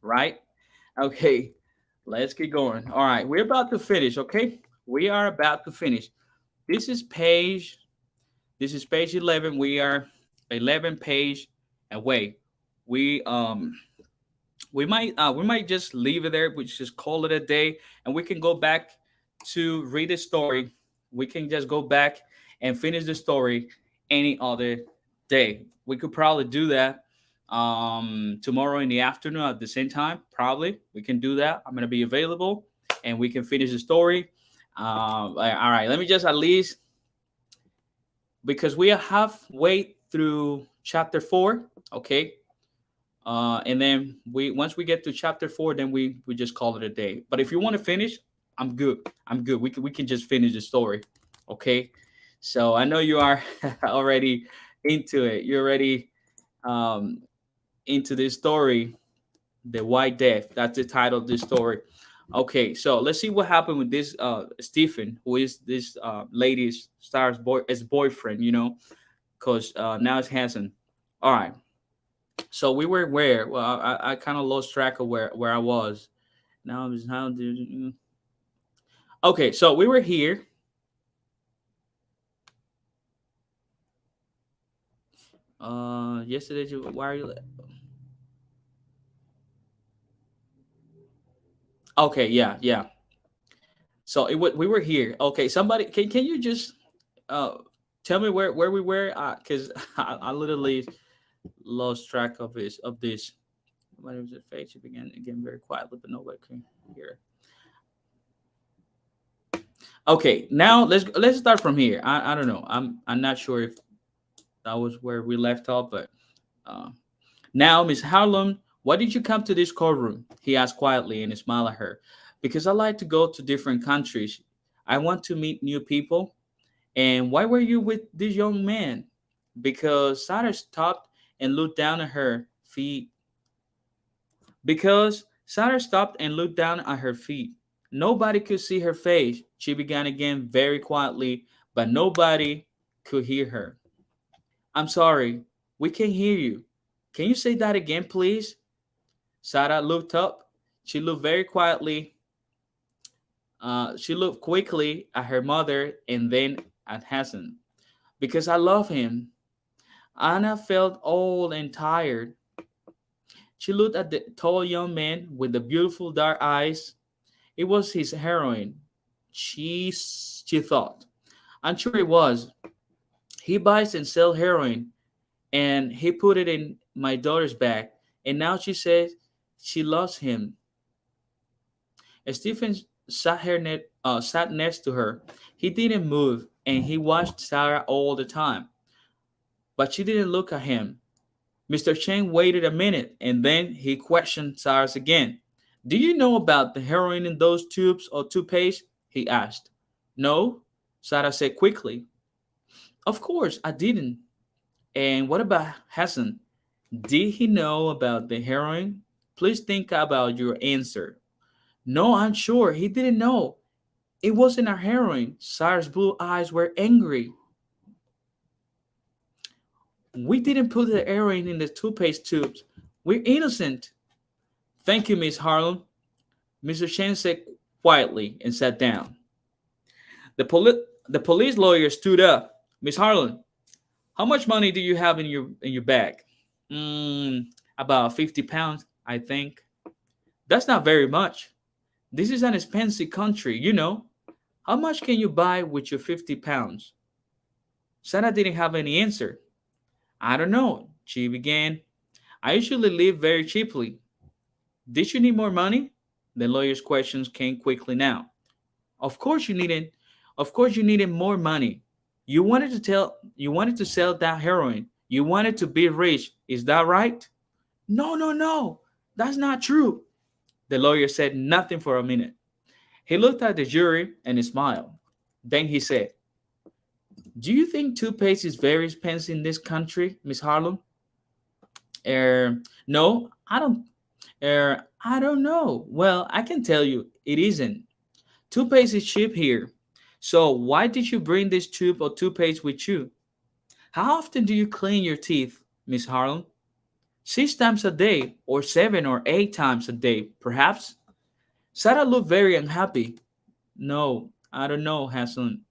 S1: Right? Okay, let's keep going. All right, we're about to finish, okay? We are about to finish. This is page this is page 11. We are 11 page away. We we might just leave it there. We just call it a day, and we can go back to read the story. We can just go back and finish the story any other day. We could probably do that tomorrow in the afternoon at the same time. Probably we can do that. I'm gonna be available, and we can finish the story. All right, let me just at least, because we are halfway through chapter 4. Okay, and then we once we get to chapter 4, then we just call it a day. But if you want to finish, I'm good. I'm good. We can just finish the story. Okay. So I know you are already into it. You're already um, into this story, the White Death. That's the title of this story. Okay, so let's see what happened with this Stephen, who is this lady's star's boy, as boyfriend. Because now it's Hanson. All right. So we were where? Well, I kind of lost track of where I was. Now I'm just how did okay. So we were here. Yesterday. Why are you? Okay, yeah, yeah. So we were here. Okay, somebody can you just uh tell me where we were? Cause I literally lost track of this. When it was at face, she began again very quietly, but nobody could hear. Okay, now let's start from here. I don't know. I'm not sure if that was where we left off, but uh, now, Miss Harlem, why did you come to this courtroom? He asked quietly and he smiled at her. Because I like to go to different countries. I want to meet new people. And why were you with this young man? Because Sarah stopped and looked down at her feet. Because Sarah stopped and looked down at her feet. Nobody could see her face. She began again very quietly, but nobody could hear her. I'm sorry, we can't hear you. Can you say that again, please? Sarah looked up. She looked very quietly. She looked quickly at her mother and then at Hassan. Because I love him. Anna felt old and tired. She looked at the tall young man with the beautiful dark eyes. It was his heroine. She thought. I'm sure it was. He buys and sells heroin, and he put it in my daughter's bag. And now she says she loves him. Stephen sat next to her. He didn't move, and he watched Sarah all the time. But she didn't look at him. Mr. Cheng waited a minute, and then he questioned Sarah again. Do you know about the heroin in those tubes or toothpaste? He asked. No, Sarah said quickly. Of course, I didn't. And what about Hassan? Did he know about the heroin? Please think about your answer. No, I'm sure he didn't know. It wasn't our heroin. Sarah's blue eyes were angry. We didn't put the heroin in the toothpaste tubes. We're innocent. Thank you, Miss Harlan. Mr. Chen said quietly and sat down. The police lawyer stood up. Miss Harlan, how much money do you have in your bag? Mm, about 50 pounds, I think. That's not very much. This is an expensive country, you know. How much can you buy with your 50 pounds? Sarah didn't have any answer. I don't know, she began. I usually live very cheaply. Did you need more money? The lawyer's questions came quickly now. Of course you needed of course you needed more money. You wanted to sell that heroin. You wanted to be rich. Is that right? No, no, no. That's not true. The lawyer said nothing for a minute. He looked at the jury and smiled. Then he said, do you think toothpaste is very expensive in this country, Miss Harlem? No, I don't know. Well, I can tell you, it isn't. Toothpaste is cheap here. So why did you bring this tube of toothpaste with you? How often do you clean your teeth, Miss Harlem? 6 times a day, or 7 or 8 times a day, perhaps? Sarah looked very unhappy. No, I don't know, Hassan.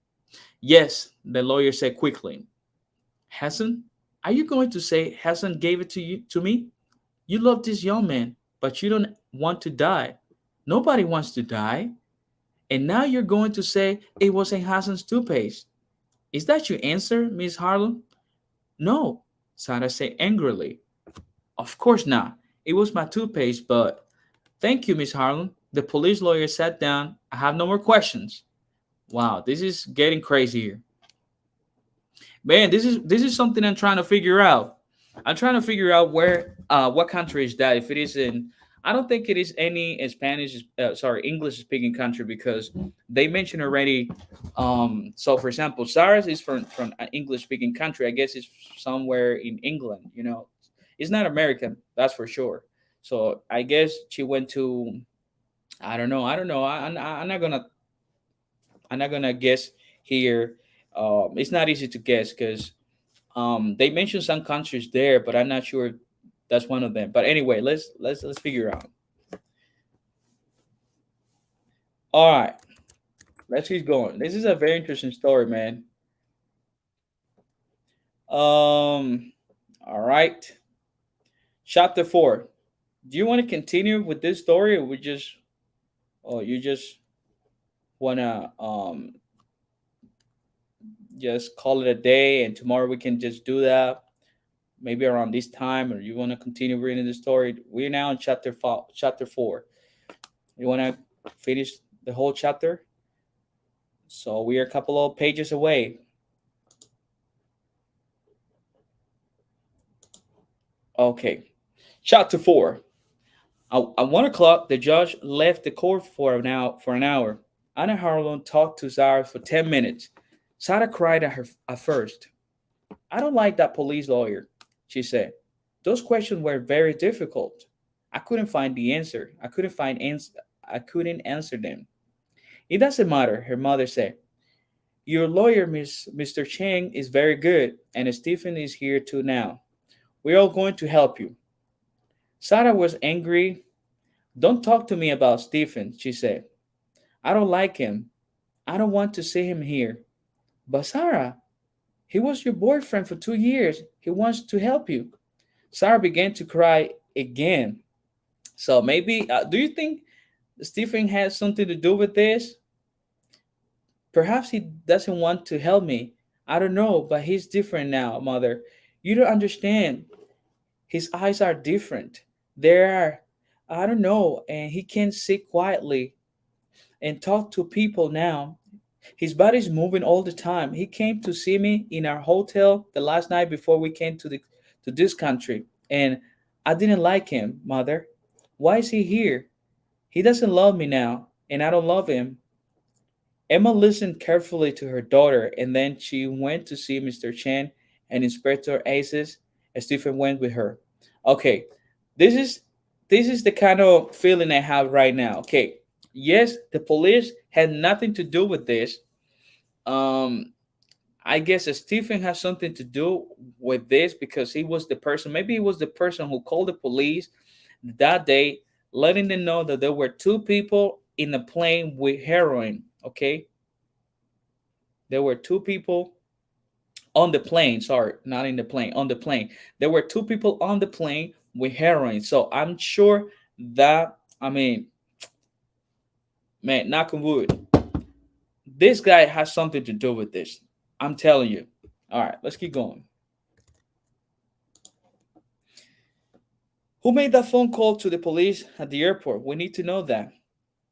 S1: Yes, the lawyer said quickly. Hassan, are you going to say Hassan gave it to me? You love this young man, but you don't want to die. Nobody wants to die. And now you're going to say it wasn't Hassan's toothpaste. Is that your answer, Miss Harlem? No, Sarah said angrily. Of course not. It was my toothpaste, but thank you, Miss Harlem. The police lawyer sat down. I have no more questions. Wow, this is getting crazy here. Man, this is something I'm trying to figure out. I'm trying to figure out where what country is that. If it is in, I don't think it is any Spanish, sorry, English speaking country because they mentioned already. So for example, SARS is from an English speaking country. I guess it's somewhere in England. You know, it's not American, that's for sure. So I guess she went to. I don't know. I don't know. I'm not gonna guess here. It's not easy to guess because they mentioned some countries there, but I'm not sure that's one of them. But anyway, let's figure out. All right, let's keep going. This is a very interesting story, man. All right, chapter 4. Do you want to continue with this story, or or you just wanna just call it a day, and tomorrow we can just do that? Maybe around this time, or you want to continue reading the story? We're now in chapter 4. You want to finish the whole chapter? So we are a couple of pages away. Okay, chapter 4. At 1 o'clock, the judge left the court for an hour. Anna Harlan talked to Zara for 10 minutes. Sarah cried at first. I don't like that police lawyer, she said. Those questions were very difficult. I couldn't find the answer. I couldn't answer them. It doesn't matter, her mother said. Your lawyer, Mr. Chang, is very good, and Stephen is here too now. We're all going to help you. Sarah was angry. Don't talk to me about Stephen, she said. I don't like him. I don't want to see him here. But Sarah, he was your boyfriend for 2 years. He wants to help you. Sarah began to cry again. So maybe, do you think Stephen has something to do with this? Perhaps he doesn't want to help me. I don't know, but he's different now, mother. You don't understand. His eyes are different. They are, I don't know, and he can sit quietly and talk to people now. His body's moving all the time. He came to see me in our hotel the last night before we came to this country, and I didn't like him, mother. Why is he here? He doesn't love me now, and I don't love him. Emma listened carefully to her daughter, and then she went to see Mr. Chen and Inspector Aces, and Stephen went with her. Okay, this is this is the kind of feeling I have right now. Okay, yes, the police had nothing to do with this. Um, I guess Stephen has something to do with this because he was the person. Maybe he was the person who called the police that day, letting them know that there were two people in the plane with heroin. Okay, there were two people on the plane. Sorry, not in the plane, on the plane. There were two people on the plane with heroin. So I'm sure that, I mean, man, knock on wood, this guy has something to do with this. I'm telling you. All right, let's keep going. Who made that phone call to the police at the airport? We need to know that.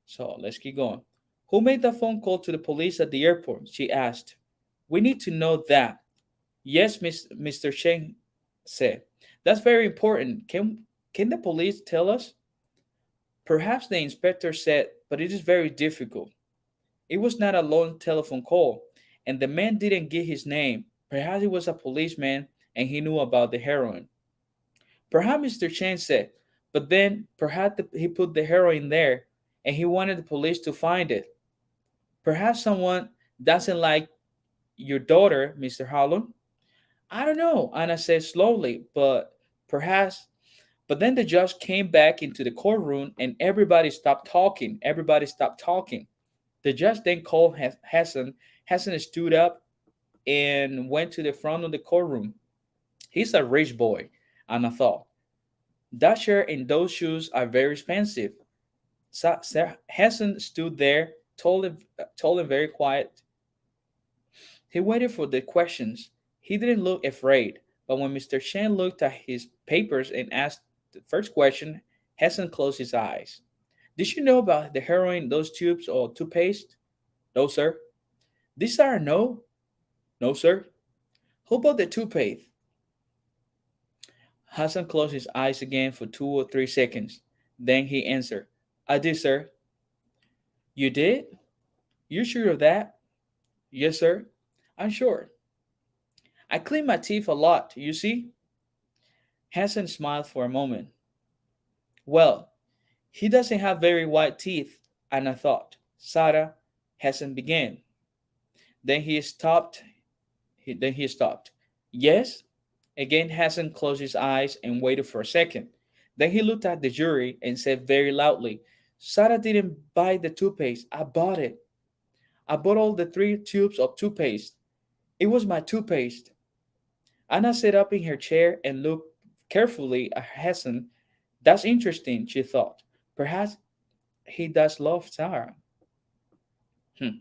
S1: So let's keep going. Who made that phone call to the police at the airport? She asked. We need to know that. Yes, Mr. Cheng said. That's very important. Can the police tell us? Perhaps the inspector said, but it is very difficult. It was not a long telephone call, and the man didn't give his name. Perhaps he was a policeman and he knew about the heroin. Perhaps Mr. Chen said, but then perhaps he put the heroin there and he wanted the police to find it. Perhaps someone doesn't like your daughter, Mr. Holland. I don't know, Anna said slowly, but perhaps. But then the judge came back into the courtroom and everybody stopped talking. Everybody stopped talking. The judge then called Hassan. Hassan stood up and went to the front of the courtroom. He's a rich boy, Anna thought. That shirt and those shoes are very expensive. Hassan stood there, told him very quiet. He waited for the questions. He didn't look afraid, but when Mr. Chen looked at his papers and asked the first question, Hassan closed his eyes. Did you know about the heroin, those tubes or toothpaste? No, sir. These are no? No, sir. How about the toothpaste? Hassan closed his eyes again for 2 or 3 seconds. Then he answered, I did, sir. You did? You sure of that? Yes, sir. I'm sure. I clean my teeth a lot, you see? Hassan smiled for a moment. Well, he doesn't have very white teeth, and I thought. Sarah Hassan began. Then he stopped. Then he stopped. Yes? Again, Hassan closed his eyes and waited for a second. Then he looked at the jury and said very loudly, Sarah didn't buy the toothpaste. I bought it. I bought all the 3 tubes of toothpaste. It was my toothpaste. Anna sat up in her chair and looked carefully at Hassan. That's interesting, she thought. Perhaps he does love Sarah. Hmm.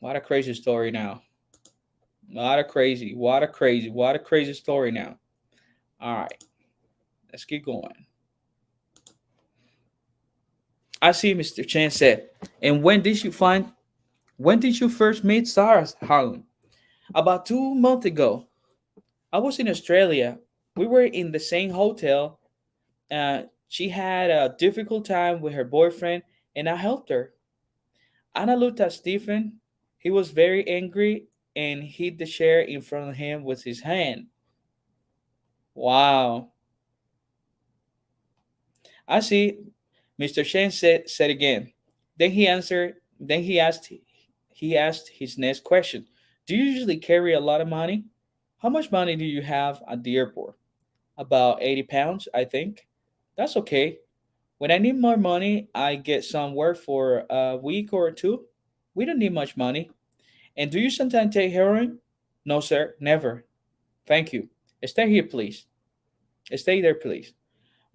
S1: What a crazy story now. What a crazy story now. All right, let's keep going. I see, Mr. Chen said. And when did you first meet Sarah, Harlan? About 2 months ago. I was in Australia. We were in the same hotel. She had a difficult time with her boyfriend, and I helped her. Anna looked at Stephen. He was very angry and hit the chair in front of him with his hand. Wow. I see, Mr. Shen said again. Then he answered, then he asked he asked his next question. Do you usually carry a lot of money? How much money do you have at the airport? About 80 pounds, I think. That's okay. When I need more money, I get somewhere for a week or two. We don't need much money. And do you sometimes take heroin? No, sir, never. Thank you. Stay here, please. Stay there, please.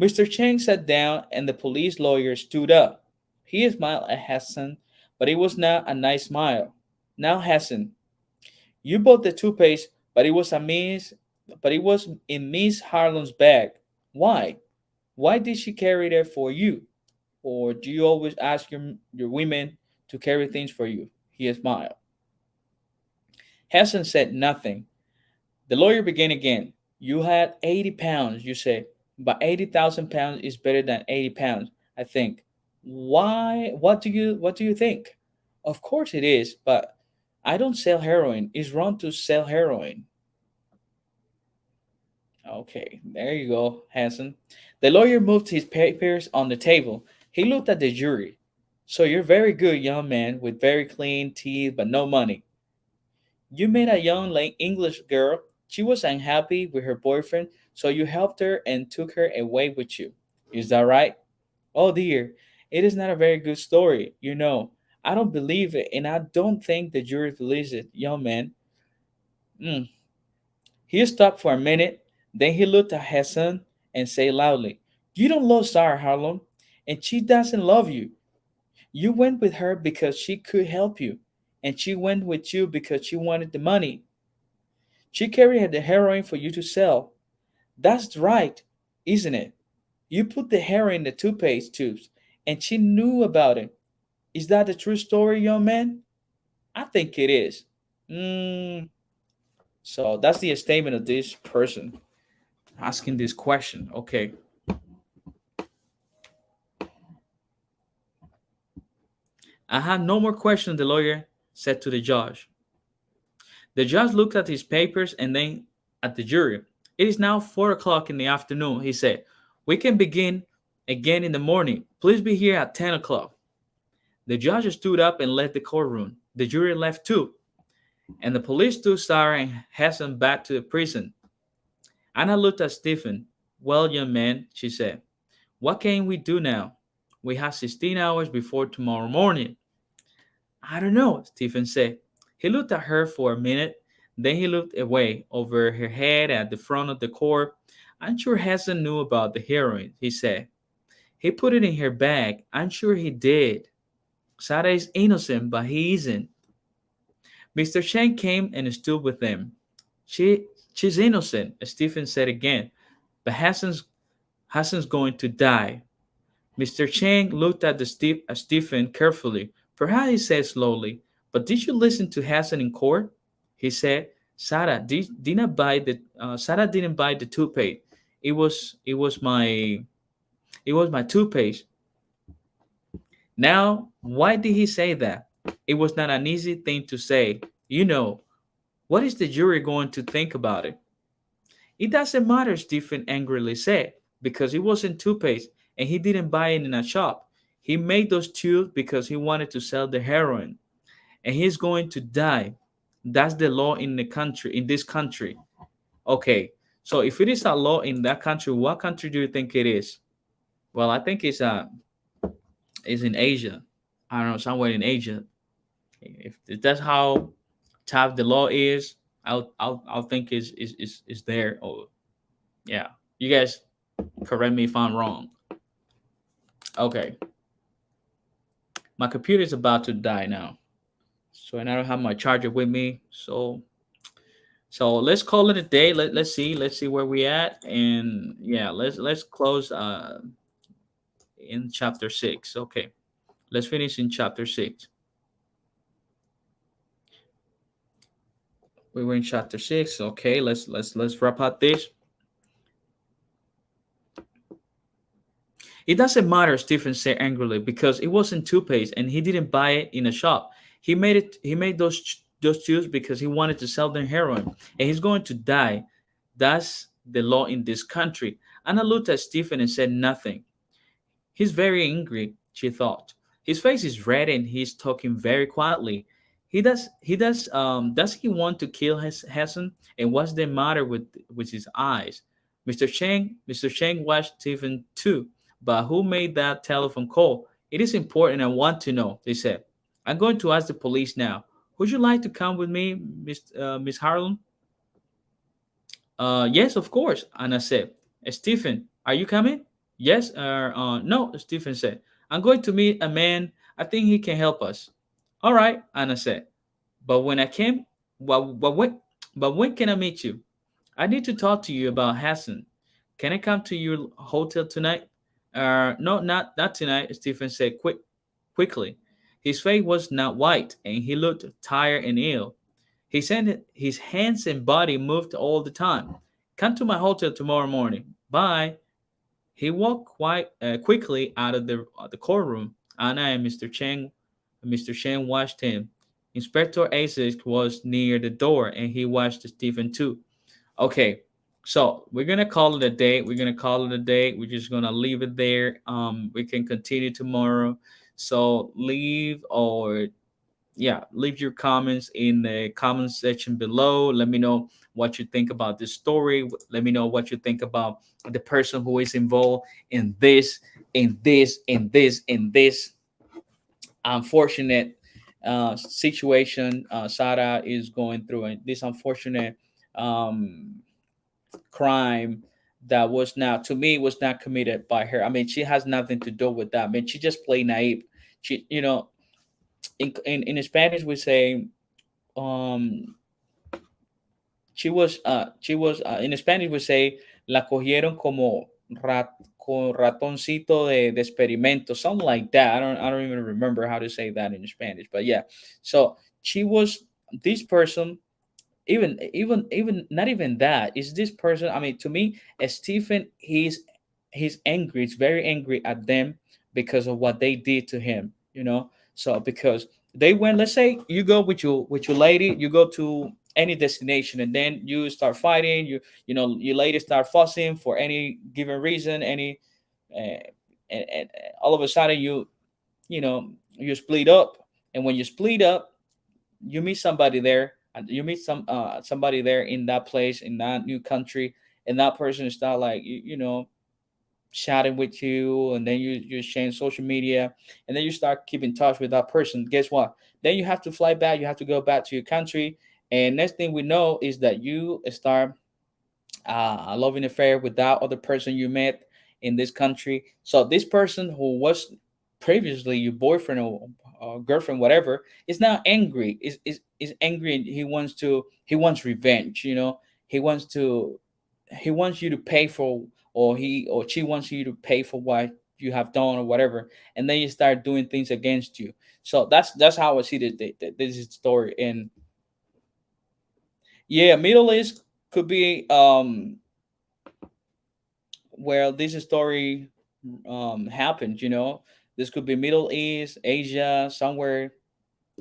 S1: Mr. Chang sat down and the police lawyer stood up. He smiled at Hassan, but it was not a nice smile. Now, Hassan, you bought the toothpaste, but it was in Miss Harlem's bag. Why? Why did she carry it for you? Or do you always ask your women to carry things for you? He smiled. Hassan said nothing. The lawyer began again. You had 80 pounds, you say, but 80,000 pounds is better than 80 pounds, I think. Why? What do you think? Of course it is, but I don't sell heroin. It's wrong to sell heroin. Okay, there you go, Hanson. The lawyer moved his papers on the table. He looked at the jury. So you're very good, young man, with very clean teeth but no money. You met a young English girl. She was unhappy with her boyfriend, so you helped her and took her away with you. Is that right? Oh dear, it is not a very good story. I don't believe it, and I don't think the jury believes it, young man. Mm. He stopped for a minute, then he looked at Hassan and said loudly, you don't love Sarah Harlem, and she doesn't love you. You went with her because she could help you, and she went with you because she wanted the money. She carried the heroin for you to sell. That's right, isn't it? You put the heroin in the toothpaste tubes, and she knew about it. Is that the true story, young man? I think it is. Mm, so that's the statement of this person asking this question. Okay. I have no more questions, the lawyer said to the judge. The judge looked at his papers and then at the jury. It is now 4 o'clock in the afternoon, he said. We can begin again in the morning. Please be here at 10 o'clock. The judge stood up and left the courtroom. The jury left too, and the police took Sarah and Hassan back to the prison. Anna looked at Stephen. Well, young man, she said, what can we do now? We have 16 hours before tomorrow morning. I don't know, Stephen said. He looked at her for a minute, then he looked away over her head at the front of the court. I'm sure Hassan knew about the heroin, he said. He put it in her bag. I'm sure he did. Sarah is innocent, but he isn't. Mr. Chen came and stood with them. She's innocent, Stephen said again, but Hassan's going to die. Mr. Chang looked at Stephen carefully. Perhaps he said slowly, but did you listen to Hassan in court? He said, Sarah didn't buy the toothpaste. It was my toothpaste. Now, why did he say that? It was not an easy thing to say. What is the jury going to think about it? It doesn't matter, Stephen angrily said, because it wasn't toothpaste and he didn't buy it in a shop. He made those tubes because he wanted to sell the heroin, and he's going to die. That's the law in this country. Okay, so if it is a law in that country, what country do you think it is? Well, I think it's in Asia. I don't know, somewhere in Asia. If that's how tough the law is, I'll think is there. Oh, yeah. You guys correct me if I'm wrong. Okay, my computer is about to die now, so I don't have my charger with me. So let's call it a day. Let's see where we at, and yeah, let's close in chapter 6. Okay, let's finish in chapter 6. We were in chapter 6. Okay, let's wrap up this. It doesn't matter, Stephen said angrily, because it wasn't toothpaste and he didn't buy it in a shop. He made those tubes because he wanted to sell them heroin, and he's going to die. That's the law in this country. Anna looked at Stephen and said nothing. He's very angry, she thought. His face is red and he's talking very quietly. Does he want to kill his Hassan? And what's the matter with his eyes? Mr. Cheng watched Stephen too, but who made that telephone call? It is important. I want to know. They said. I'm going to ask the police now. Would you like to come with me, Miss Harlan? Yes, of course. Anna said. Stephen, are you coming? Yes. No. Stephen said. I'm going to meet a man. I think he can help us. All right, Anna said. But when I came, but when can I meet you? I need to talk to you about Hassan. Can I come to your hotel tonight? No, not tonight. Stephen said quickly. His face was not white, and he looked tired and ill. His hands and body moved all the time. Come to my hotel tomorrow morning. Bye. He walked quite quickly out of the courtroom. Anna and Mr. Chen watched him. Inspector Isaac was near the door, and he watched Stephen too. Okay, so we're gonna call it a day. We're gonna call it a day. We're just gonna leave it there. We can continue tomorrow. So leave your comments in the comment section below. Let me know what you think about this story. Let me know what you think about the person who is involved in this unfortunate situation Sarah is going through, and this unfortunate um, crime that was not, to me, was not committed by her. I mean, she has nothing to do with that. I mean, she just played naive. She, in Spanish we say, um, she was in Spanish we say la cogieron como ratoncito de experimento, something like that. I don't even remember how to say that in Spanish, but yeah. So she was this person. Even not even that is this person. I mean, to me, Stephen, he's angry. He's very angry at them because of what they did to him. So because they went, let's say you go with your lady, you go to any destination, and then you start fighting. Your lady start fussing for any given reason, uh, and all of a sudden you split up. And when you split up, you meet somebody there, and you meet somebody there in that place, in that new country, and that person start like chatting with you, and then you change social media, and then you start keeping touch with that person. Guess what? Then you have to fly back, you have to go back to your country, and next thing we know is that you start a loving affair with that other person you met in this country. So this person who was previously your boyfriend or girlfriend, whatever, is now angry. Is angry, and he wants revenge. He wants to he wants you to pay for, or he or she wants you to pay for what you have done or whatever, and then you start doing things against you. So that's how I see this story. And yeah, Middle East could be where this story happened. This could be Middle East, Asia, somewhere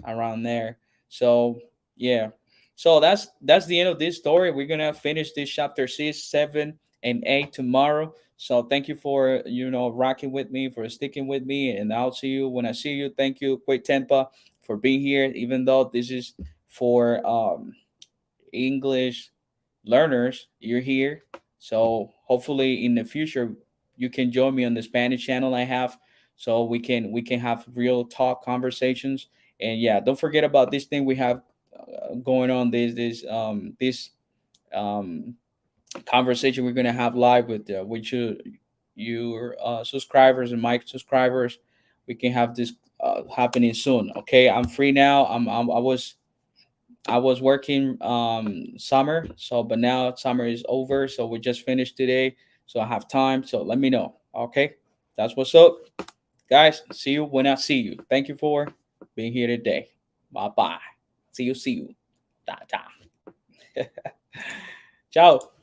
S1: around there. So yeah, so that's the end of this story. We're gonna finish this chapter 6, 7, and 8 tomorrow. So thank you for rocking with me, for sticking with me, and I'll see you when I see you. Thank you, Quick Tempa, for being here. Even though this is for English learners, you're here. So hopefully in the future you can join me on the Spanish channel I have, so we can have real talk conversations. And yeah, don't forget about this thing we have going on, this um conversation we're gonna have live with your subscribers and my subscribers. We can have this happening soon. Okay, I'm free now. I was working summer, so but now summer is over, so we just finished today, so I have time. So let me know. Okay, that's what's up, guys. See you when I see you. Thank you for being here today. Bye bye. See you. Ta ta. Ciao.